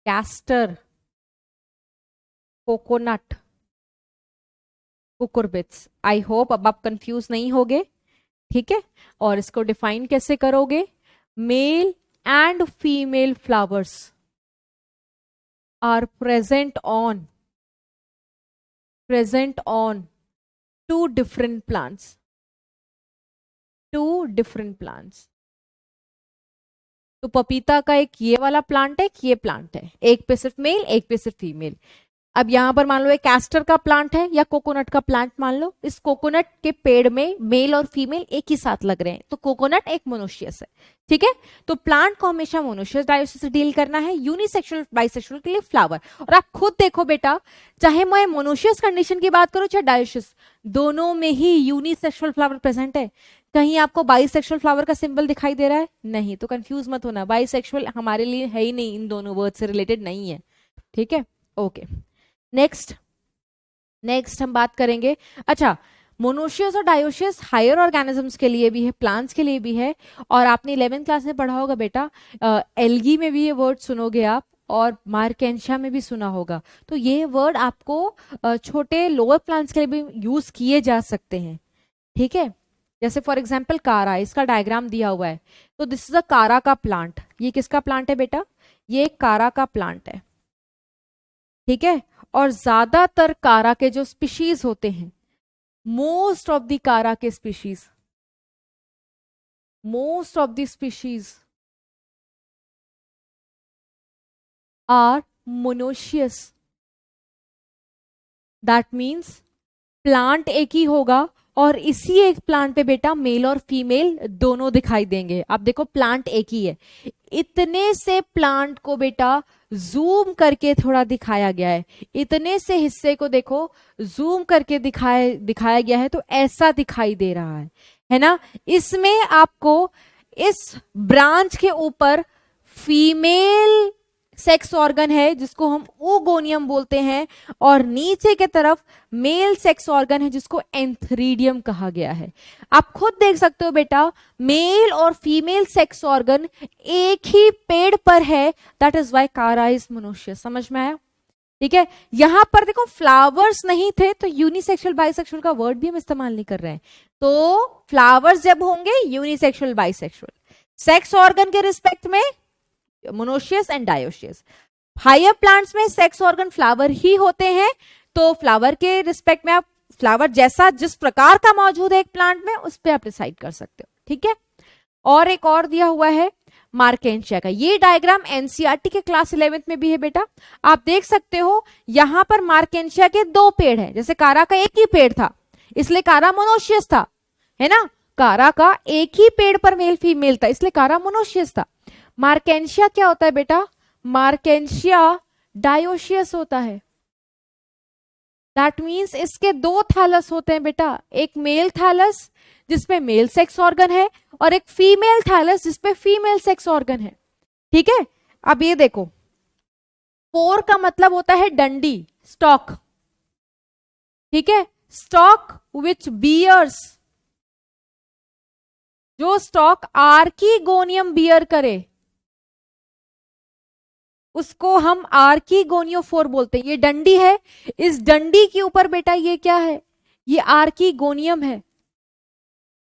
castor, coconut, cucurbits. I hope अब आप कंफ्यूज नहीं होगे, ठीक है। और इसको डिफाइन कैसे करोगे, male and female flowers are present on two different plants, तो पपीता का एक ये वाला प्लांट है, एक ये प्लांट है, एक पे सिर्फ मेल एक पे सिर्फ फीमेल। अब यहां पर मान लो एक कैस्टर का प्लांट है या कोकोनट का प्लांट मान लो, इस कोकोनट के पेड़ में मेल और फीमेल एक ही साथ लग रहे हैं, तो कोकोनट एक मोनोशियस है, ठीक है। तो प्लांट को हमेशा मोनोशियस डायोशियस से डील करना है, यूनिसेक्सुअल बाइसेक्सुअल के लिए फ्लावर। और आप खुद देखो बेटा, चाहे मैं मोनोशियस कंडीशन की बात करूं चाहे डायोशियस, दोनों में ही यूनिसेक्सुअल फ्लावर प्रेजेंट है। कहीं आपको बाइसेक्सुअल फ्लावर का सिंबल दिखाई दे रहा है, नहीं, तो कंफ्यूज मत होना, बाइसेक्सुअल हमारे लिए है ही नहीं, इन दोनों वर्ड से रिलेटेड नहीं है, ठीक है। ओके, नेक्स्ट हम बात करेंगे, अच्छा मोनोशियस और डायोशियस हायर ऑर्गेनिजम्स के लिए भी है, प्लांट्स के लिए भी है। और आपने 11th क्लास में पढ़ा होगा बेटा, एल्गी में भी ये वर्ड सुनोगे आप, और मार्केंशिया में भी सुना होगा। तो ये वर्ड आपको छोटे लोअर प्लांट्स के लिए भी यूज किए जा सकते हैं, ठीक है। जैसे फॉर एग्जाम्पल कारा, इसका डायग्राम दिया हुआ है, तो दिस इज अ कारा का प्लांट। ये किसका प्लांट है बेटा? ये एक कारा का प्लांट है, ठीक है। और ज्यादातर कारा के जो स्पीशीज होते हैं, मोस्ट ऑफ द कारा के species, most of the species are monoecious. That means plant एक ही होगा और इसी एक प्लांट पे बेटा मेल और फीमेल दोनों दिखाई देंगे। अब देखो प्लांट एक ही है, इतने से प्लांट को बेटा जूम करके थोड़ा दिखाया गया है, इतने से हिस्से को देखो जूम करके दिखाया गया है, तो ऐसा दिखाई दे रहा है ना। इसमें आपको इस ब्रांच के ऊपर फीमेल सेक्स ऑर्गन है जिसको हम ओगोनियम बोलते हैं, और नीचे के तरफ मेल सेक्स ऑर्गन है जिसको एंथ्रीडियम कहा गया है। आप खुद देख सकते हो बेटा, मेल और फीमेल सेक्स ऑर्गन एक ही पेड़ पर है, दैट इज वाई कारा इज मोनोशियस। समझ में आया? ठीक है। यहां पर देखो फ्लावर्स नहीं थे, तो यूनिसेक्सुअल बाइसेक्सुअल का वर्ड भी हम इस्तेमाल नहीं कर रहे हैं। तो फ्लावर्स जब होंगे यूनिसेक्सुअल बाइसेक्सुअल, सेक्स ऑर्गन के रिस्पेक्ट में monoecious and dioecious. Higher plants में सेक्स ऑर्गन फ्लावर ही होते हैं, तो फ्लावर के रिस्पेक्ट में आप फ्लावर जैसा जिस प्रकार का मौजूद है एक प्लांट में, उस पर आप डिसाइड कर सकते हो, ठीक है। और एक और दिया हुआ है मार्केंशिया का। ये डायग्राम एनसीईआरटी के क्लास 11th में भी है बेटा, आप देख सकते हो। यहां पर मार्केंशिया के दो पेड़ हैं, जैसे कारा का एक ही पेड़ था इसलिए कारा मोनोशियस था, है ना। कारा का एक ही पेड़ पर मेल फीमेल था इसलिए कारा मोनोशियस था। मार्केंशिया क्या होता है बेटा? मार्केंशिया डायोशियस होता है। दैट मीन्स इसके दो थैलस होते हैं बेटा, एक मेल थैलस जिसपे मेल सेक्स ऑर्गन है और एक फीमेल थैलस जिसपे फीमेल सेक्स ऑर्गन है, ठीक है। अब ये देखो, पोर का मतलब होता है डंडी, स्टॉक, ठीक है। स्टॉक विच बियर्स, जो स्टॉक आर्कीगोनियम बियर करे उसको हम आर्कीगोनियोफोर बोलते हैं। ये डंडी है, इस डंडी के ऊपर बेटा ये क्या है? ये आर्कीगोनियम है।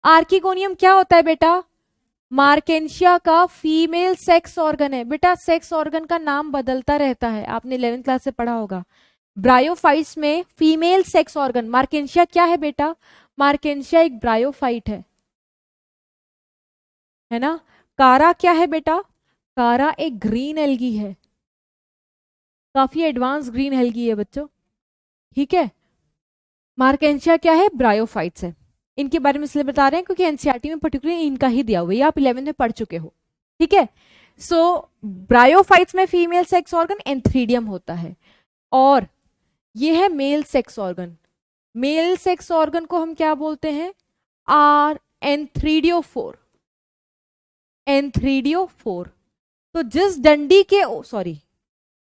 आर्कीगोनियम क्या होता है बेटा? मार्केंशिया का फीमेल सेक्स ऑर्गन है। बेटा सेक्स ऑर्गन का नाम बदलता रहता है, आपने 11th क्लास से पढ़ा होगा। ब्रायोफाइट्स में फीमेल सेक्स ऑर्गन, मार्केंशिया क्या है बेटा? मार्केंशिया एक ब्रायोफाइट है ना। कारा क्या है बेटा? कारा एक ग्रीन एल्गी है, काफी एडवांस ग्रीन एल्गी है बच्चों, ठीक है। मार्केंशिया क्या है? ब्रायोफाइट्स है। इनके बारे में इसलिए बता रहे हैं क्योंकि एनसीईआरटी में पर्टिकुलरली इनका ही दिया हुआ है, आप 11th में पढ़ चुके हो, ठीक है। सो ब्रायोफाइट्स में फीमेल सेक्स ऑर्गन एंथ्रीडियम होता है, और ये है male sex organ. Male sex organ को हम क्या बोलते हैं? आर एंथ्रीडियोफोर, एंथ्रीडियोफोर। तो जिस डंडी के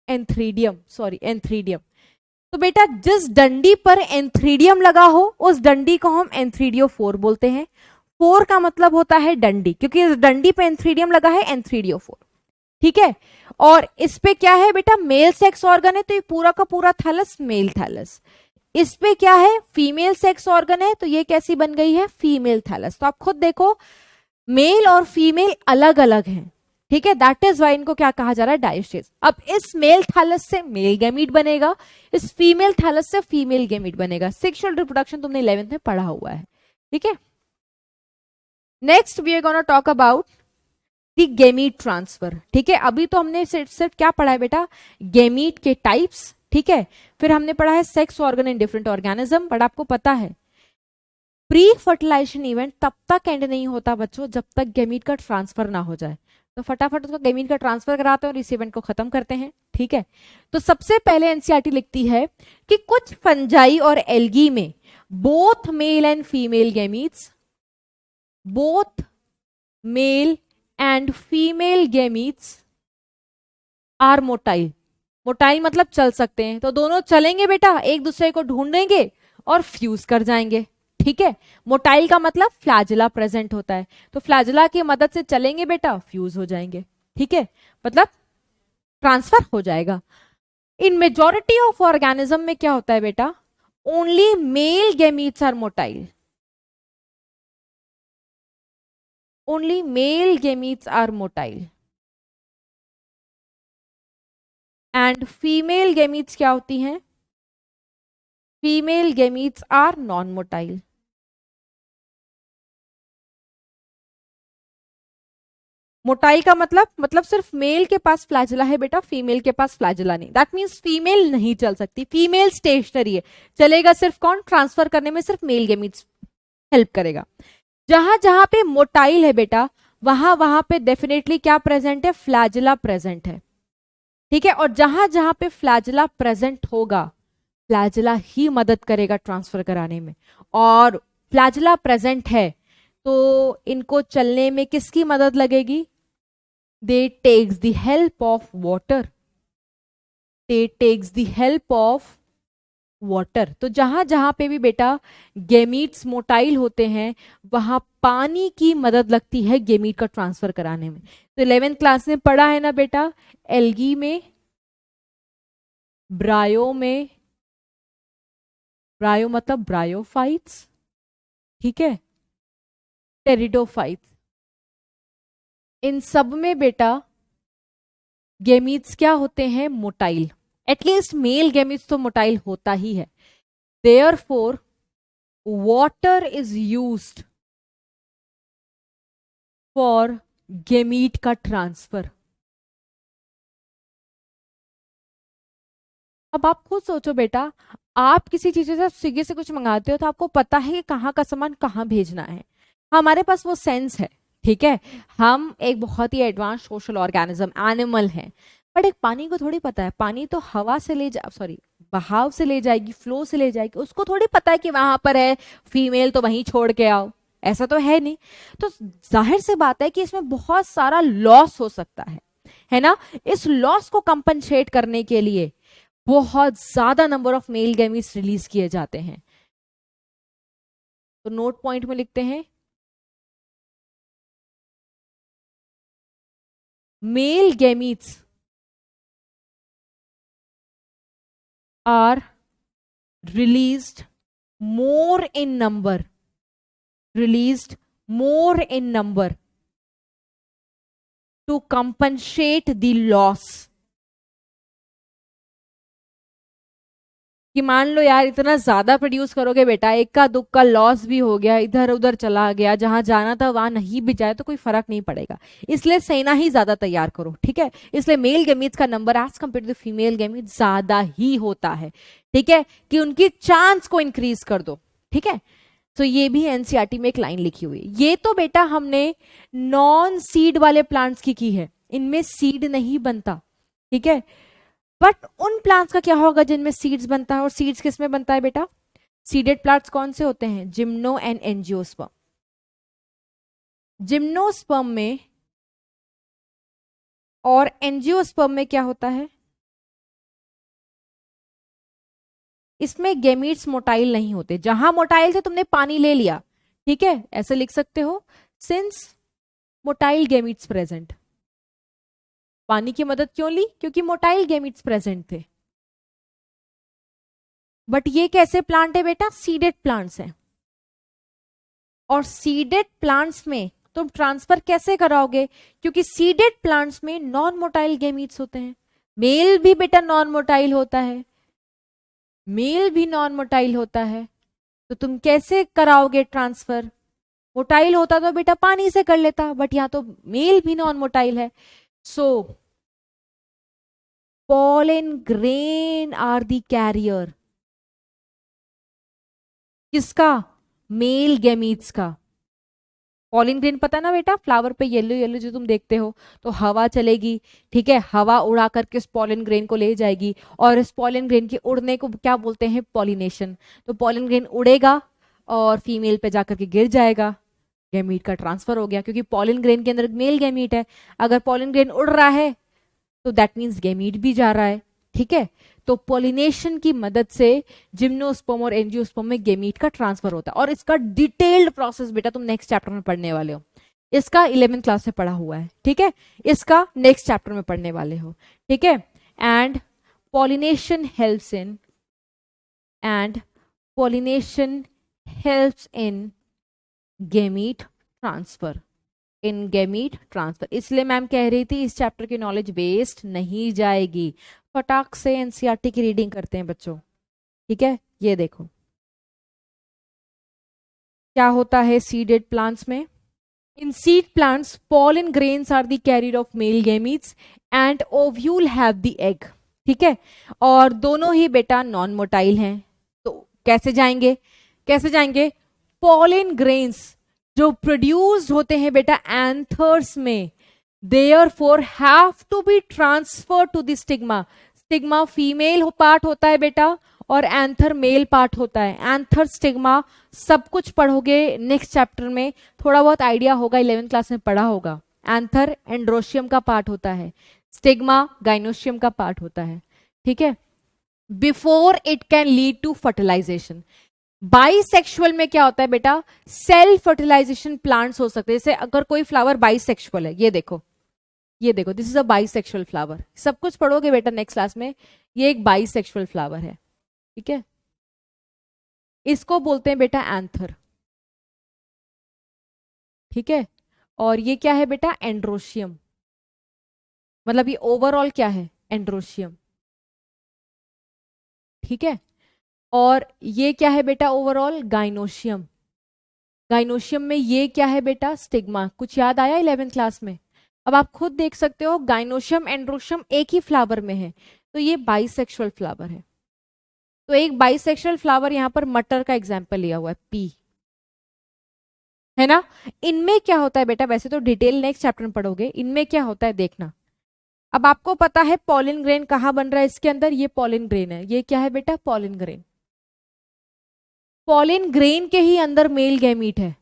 एंथ्रीडियम, तो बेटा जिस डंडी पर एंथ्रीडियम लगा हो उस डंडी को हम एंथ्रीडियोफोर बोलते हैं। फोर का मतलब होता है डंडी, क्योंकि इस डंडी पे एंथ्रीडियम लगा है, एंथ्रीडियोफोर, ठीक है। और इस पे क्या है बेटा? मेल सेक्स ऑर्गन है, तो ये पूरा का पूरा थैलस मेल थैलस। इस पे क्या है? फीमेल सेक्स ऑर्गन है, तो ये कैसी बन गई है? Female thallus. तो आप खुद देखो, मेल और फीमेल अलग अलग हैं, ठीक है। दैट इज वाई इनको क्या कहा जा रहा है? डायोशियस। अब इस मेल थैलस से मेल गैमीट बनेगा, इस फीमेल थैलस से फीमेल गैमीट बनेगा। सेक्सुअल रिप्रोडक्शन तुमने 11th में पढ़ा हुआ है, ठीक है। Next we are gonna talk about the gamete transfer, ठीक है। अभी तो हमने सिर्फ क्या पढ़ा है बेटा? गैमीट के टाइप्स, ठीक है। फिर हमने पढ़ा है sex organ in different organism, but आपको पता है प्री फर्टिलाइजेशन इवेंट तब तक एंड नहीं होता बच्चों जब तक गैमीट का ट्रांसफर ना हो जाए। तो फटाफट उसको गैमीट का ट्रांसफर कराते हैं और इस इवेंट को खत्म करते हैं, ठीक है। तो सबसे पहले एनसीईआरटी लिखती है कि कुछ फंजाई और एल्गी में both male and female gametes, both male and female gametes are motile. Motile मतलब चल सकते हैं, तो दोनों चलेंगे बेटा, एक दूसरे को ढूंढेंगे और फ्यूज कर जाएंगे, ठीक है। मोटाइल का मतलब फ्लैजिला प्रेजेंट होता है, तो फ्लैजिला की मदद से चलेंगे बेटा, फ्यूज हो जाएंगे, ठीक है, मतलब ट्रांसफर हो जाएगा। इन मेजॉरिटी ऑफ ऑर्गेनिज्म में क्या होता है बेटा? Only male gametes are motile, only male gametes are motile and female gametes क्या होती हैं? Female gametes are non motile. Motile का मतलब सिर्फ मेल के पास फ्लैजिला है बेटा, फीमेल के पास फ्लैजिला नहीं. दैट मीन्स फीमेल नहीं चल सकती, फीमेल स्टेशनरी है. चलेगा सिर्फ कौन? ट्रांसफर करने में सिर्फ मेल गेमीट्स हेल्प करेगा. जहां जहां पे मोटाइल है बेटा, वहां वहां पे डेफिनेटली क्या प्रेजेंट है? फ्लैजिला प्रेजेंट है. ठीक है, और जहां जहां पे फ्लैजिला प्रेजेंट होगा, फ्लैजिला ही मदद करेगा ट्रांसफर कराने में. और फ्लैजिला प्रेजेंट है तो इनको चलने में किसकी मदद लगेगी? they takes the help of water. they takes the help of water. तो जहां जहां पे भी बेटा गेमीट्स मोटाइल होते हैं, वहां पानी की मदद लगती है गेमीट का ट्रांसफर कराने में. तो 11th क्लास में पढ़ा है ना बेटा, एल्गी में, ब्रायो में, ब्रायो मतलब ब्रायोफाइट्स, ठीक है, टेरिडोफाइट्स, इन सब में बेटा गेमीट्स क्या होते हैं? मोटाइल. एटलीस्ट मेल गेमीट्स तो मोटाइल होता ही है. Therefore water is used for gamete का ट्रांसफर. अब आप खुद सोचो बेटा, आप किसी चीज से स्विगी से कुछ मंगाते हो तो आपको पता है कि कहाँ का सामान कहाँ भेजना है. हमारे पास वो सेंस है, ठीक है. हम एक बहुत ही एडवांस सोशल ऑर्गेनिज्म, एनिमल है. बट एक पानी को थोड़ी पता है, पानी तो हवा से ले जा सॉरी बहाव से ले जाएगी, फ्लो से ले जाएगी. उसको थोड़ी पता है कि वहां पर है फीमेल तो वहीं छोड़ के आओ. ऐसा तो है नहीं. तो जाहिर सी बात है कि इसमें बहुत सारा लॉस हो सकता है ना. इस लॉस को कंपनसेट करने के लिए बहुत ज्यादा number of male gametes release किए जाते हैं. तो नोट पॉइंट में लिखते हैं, male gametes are released more in number, released more in number to compensate the loss. कि मान लो यार इतना ज्यादा प्रोड्यूस करोगे बेटा, एक का दुख का लॉस भी हो गया, इधर उधर चला गया, जहां जाना था वहां नहीं भी जाए तो कोई फर्क नहीं पड़ेगा. इसलिए सेना ही ज्यादा तैयार करो, ठीक है. इसलिए मेल गेमीट्स का number as compare to female gametes ज्यादा ही होता है, ठीक है, कि उनकी चांस को इंक्रीज कर दो, ठीक है. तो ये भी एनसीईआरटी में एक लाइन लिखी हुई है. ये तो बेटा हमने नॉन सीड वाले प्लांट्स की है, इनमें सीड नहीं बनता, ठीक है. बट उन प्लांट्स का क्या होगा जिनमें सीड्स बनता है? और सीड्स किस में बनता है बेटा? सीडेड प्लांट्स कौन से होते हैं? Gymno and angiosperm. जिम्नोस्पर्म में और एंजियोस्पर्म में क्या होता है? इसमें गेमीट्स मोटाइल नहीं होते. जहां मोटाइल थे तुमने पानी ले लिया, ठीक है, ऐसे लिख सकते हो, सिंस मोटाइल गेमीट्स प्रेजेंट. पानी की मदद क्यों ली? क्योंकि मोटाइल गेमीट्स प्रेजेंट थे. बट ये कैसे प्लांट है बेटा? सीडेड प्लांट्स हैं. और सीडेड प्लांट्स में तुम ट्रांसफर कैसे कराओगे? क्योंकि सीडेड प्लांट्स में नॉन मोटाइल गेमीट्स होते हैं. मेल भी बेटा नॉन मोटाइल होता है, मेल भी नॉन मोटाइल होता है. तो तुम कैसे कराओगे ट्रांसफर? मोटाइल होता तो बेटा पानी से कर लेता, बट यहां तो मेल भी नॉन मोटाइल है. सो pollen grain are the carrier. किसका? मेल गेमीट्स का. पॉलिन ग्रेन पता है ना बेटा, फ्लावर पे येलो येलो जो तुम देखते हो, तो हवा चलेगी, ठीक है, हवा उड़ा करके इस पॉलिन ग्रेन को ले जाएगी. और इस पॉलिन ग्रेन के उड़ने को क्या बोलते हैं? पॉलिनेशन. तो पॉलिन ग्रेन उड़ेगा और फीमेल पे जाकर के गिर जाएगा, गैमीट का ट्रांसफर हो गया. क्योंकि पॉलिन ग्रेन के अंदर मेल गैमीट है. अगर पॉलिन ग्रेन उड़ रहा है तो दैट मीन्स गैमीट भी जा रहा है, ठीक है. तो पॉलिनेशन की मदद से जिम्नोस्पर्म और एंजियोस्पर्म में गैमीट का ट्रांसफर होता है. और इसका डिटेल्ड प्रोसेस बेटा तुम नेक्स्ट चैप्टर में पढ़ने वाले हो. इसका 11th क्लास में पढ़ा हुआ है, ठीक है, इसका नेक्स्ट चैप्टर में पढ़ने वाले हो, ठीक है. And pollination helps in and pollination helps in gamete transfer. In gamete transfer. इसलिए मैम कह रही थी इस चैप्टर की नॉलेज वेस्ट नहीं जाएगी। फटाक से एनसीईआरटी की रीडिंग करते हैं बच्चों, ठीक है। ये देखो क्या होता है सीडेड प्लांट्स में। In seed plants pollen grains are the carrier of male gametes and ovule have the egg, ठीक है। और दोनों ही बेटा नॉन मोटाइल हैं, तो कैसे जाएंगे, कैसे जाएंगे। pollen grains जो प्रोड्यूस्ड होते हैं बेटा एंथर्स में, therefore have to be transferred to the stigma। Stigma female part होता है बेटा और एंथर मेल पार्ट होता है। एंथर स्टिग्मा सब कुछ पढ़ोगे नेक्स्ट चैप्टर में, थोड़ा बहुत आइडिया होगा, 11th क्लास में पढ़ा होगा। एंथर एंड्रोशियम का पार्ट होता है, स्टिग्मा गाइनोशियम का पार्ट होता है, ठीक है। Before it can lead to fertilisation. Bisexual में क्या होता है बेटा, सेल्फ फर्टिलाइजेशन प्लांट्स हो सकते हैं। जैसे अगर कोई फ्लावर बाइसेक्सुअल है, ये देखो, ये देखो, this is a bisexual flower, सब कुछ पढ़ोगे बेटा नेक्स्ट क्लास में। ये एक बाइसेक्सुअल फ्लावर है, ठीक है। इसको बोलते हैं बेटा एंथर, ठीक है। और ये क्या है बेटा, एंड्रोशियम, मतलब ये ओवरऑल क्या है, एंड्रोशियम, ठीक है। और ये क्या है बेटा, ओवरऑल गाइनोशियम। गाइनोशियम में ये क्या है बेटा, स्टिग्मा। कुछ याद आया 11th क्लास में। अब आप खुद देख सकते हो गाइनोशियम एंड्रोशियम एक ही फ्लावर में है, तो ये बाइसेक्सुअल फ्लावर है। तो एक बाइसेक्सुअल फ्लावर यहां पर मटर का एग्जाम्पल लिया हुआ है, पी, है ना। इनमें क्या होता है बेटा, वैसे तो डिटेल नेक्स्ट चैप्टर में पढ़ोगे, इनमें क्या होता है देखना। अब आपको पता है पॉलिन ग्रेन कहां बन रहा है इसके अंदर, ये पॉलिन ग्रेन है। ये क्या है बेटा, पॉलिन ग्रेन। पॉलिन ग्रेन के ही अंदर मेल गैमीट है,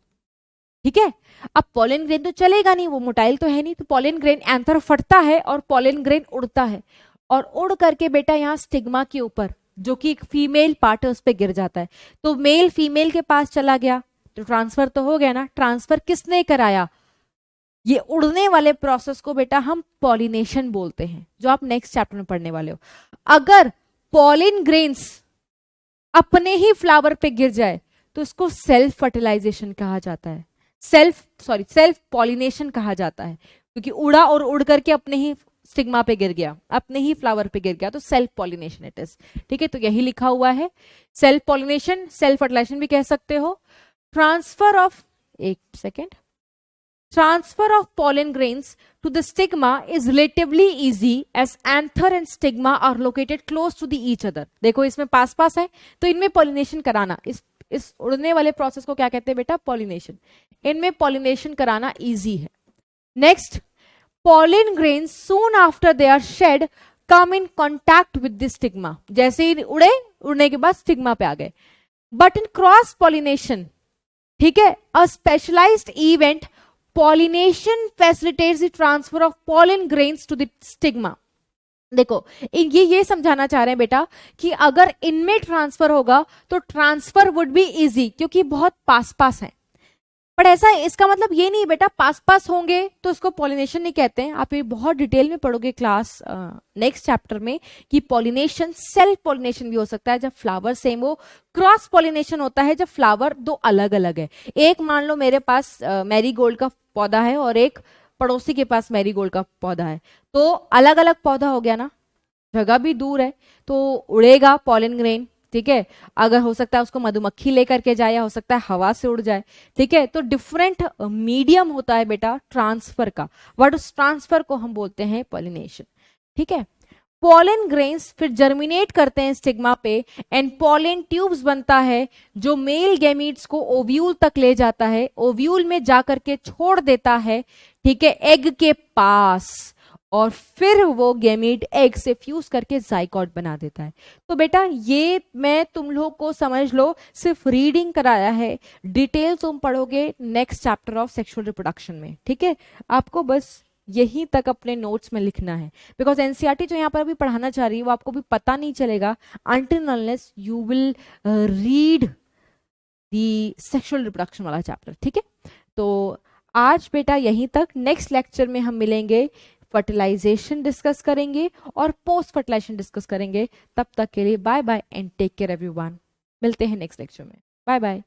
ठीक है। अब पॉलिन ग्रेन तो चलेगा नहीं, वो मोटाइल तो है नहीं, तो पॉलिन ग्रेन एंथर फटता है और पॉलिन ग्रेन उड़ता है, और उड़ करके बेटा यहाँ स्टिग्मा के ऊपर जो कि एक फीमेल पार्ट है उस पर गिर जाता है। तो मेल फीमेल के पास चला गया, तो ट्रांसफर तो हो गया ना। ट्रांसफर किसने कराया, ये उड़ने वाले प्रोसेस को बेटा हम पॉलिनेशन बोलते हैं, जो आप नेक्स्ट चैप्टर में पढ़ने वाले हो। अगर पॉलिन ग्रेन्स अपने ही फ्लावर पे गिर जाए तो इसको सेल्फ फर्टिलाइजेशन कहा जाता है, सेल्फ पॉलिनेशन कहा जाता है, क्योंकि उड़ा और उड़ करके अपने ही स्टिग्मा पे गिर गया, अपने ही फ्लावर पे गिर गया, तो सेल्फ पॉलिनेशन इट इज, ठीक है। तो यही लिखा हुआ है, सेल्फ पॉलिनेशन, सेल्फ फर्टिलाइजेशन भी कह सकते हो। ट्रांसफर ऑफ, एक second, transfer of pollen grains to the stigma is relatively easy as anther and stigma are located close to the each other। देखो इसमें पास पास है, तो इनमें पॉलिनेशन कराना, इस उड़ने वाले प्रोसेस को क्या कहते हैं बेटा, पॉलिनेशन। इनमें पॉलिनेशन कराना इजी है। Next, pollen grains soon after they are shed come in contact with the stigma। जैसे ही उड़े, उड़ने के बाद स्टिग्मा पे आ गए। बट इन क्रॉस पॉलिनेशन, ठीक है, a specialized event pollination facilitates the transfer of pollen grains to the stigma। देखो ये समझाना चाह रहे हैं बेटा कि अगर इनमें ट्रांसफर होगा तो ट्रांसफर वुड बी इजी, क्योंकि बहुत पास पास है। पर ऐसा इसका मतलब ये नहीं बेटा पास पास होंगे तो उसको पॉलिनेशन नहीं कहते हैं। आप ये बहुत डिटेल में पढ़ोगे क्लास नेक्स्ट चैप्टर में कि पॉलिनेशन सेल्फ पॉलिनेशन भी हो सकता है जब फ्लावर सेम हो, क्रॉस पॉलिनेशन होता है जब फ्लावर दो अलग अलग है। एक मान लो मेरे पास मैरीगोल्ड का पौधा है और एक पड़ोसी के पास मैरीगोल्ड का पौधा है, तो अलग अलग पौधा हो गया ना, जगह भी दूर है, तो उड़ेगा पॉलन ग्रेन, ठीक है। अगर हो सकता है उसको मधुमक्खी लेकर के जाए, या हो सकता है हवा से उड़ जाए, ठीक है। तो डिफरेंट मीडियम होता है बेटा ट्रांसफर का, बट उस ट्रांसफर को हम बोलते हैं पॉलिनेशन, ठीक है। पॉलन ग्रेन्स फिर जर्मिनेट करते हैं स्टिग्मा पे एंड पॉलन ट्यूब्स बनता है जो मेल गैमीट्स को ओव्यूल तक ले जाता है, ओव्यूल में जाकर के छोड़ देता है, ठीक है, एग के पास, और फिर वो गैमीट एग से फ्यूज करके जाइगोट बना देता है। तो बेटा ये मैं तुम लोग को समझ लो सिर्फ रीडिंग कराया है, डिटेल तुम पढ़ोगे next chapter of sexual reproduction में, ठीक है। आपको बस यहीं तक अपने नोट्स में लिखना है, बिकॉज एनसीईआरटी जो यहाँ पर अभी पढ़ाना चाह रही है वो आपको भी पता नहीं चलेगा until unless you will read the sexual reproduction वाला चैप्टर, ठीक है। तो आज बेटा यहीं तक, नेक्स्ट लेक्चर में हम मिलेंगे, फर्टिलाइजेशन डिस्कस करेंगे और पोस्ट फर्टिलाइजेशन डिस्कस करेंगे। तब तक के लिए bye bye and take care everyone. मिलते हैं नेक्स्ट लेक्चर में, बाय बाय।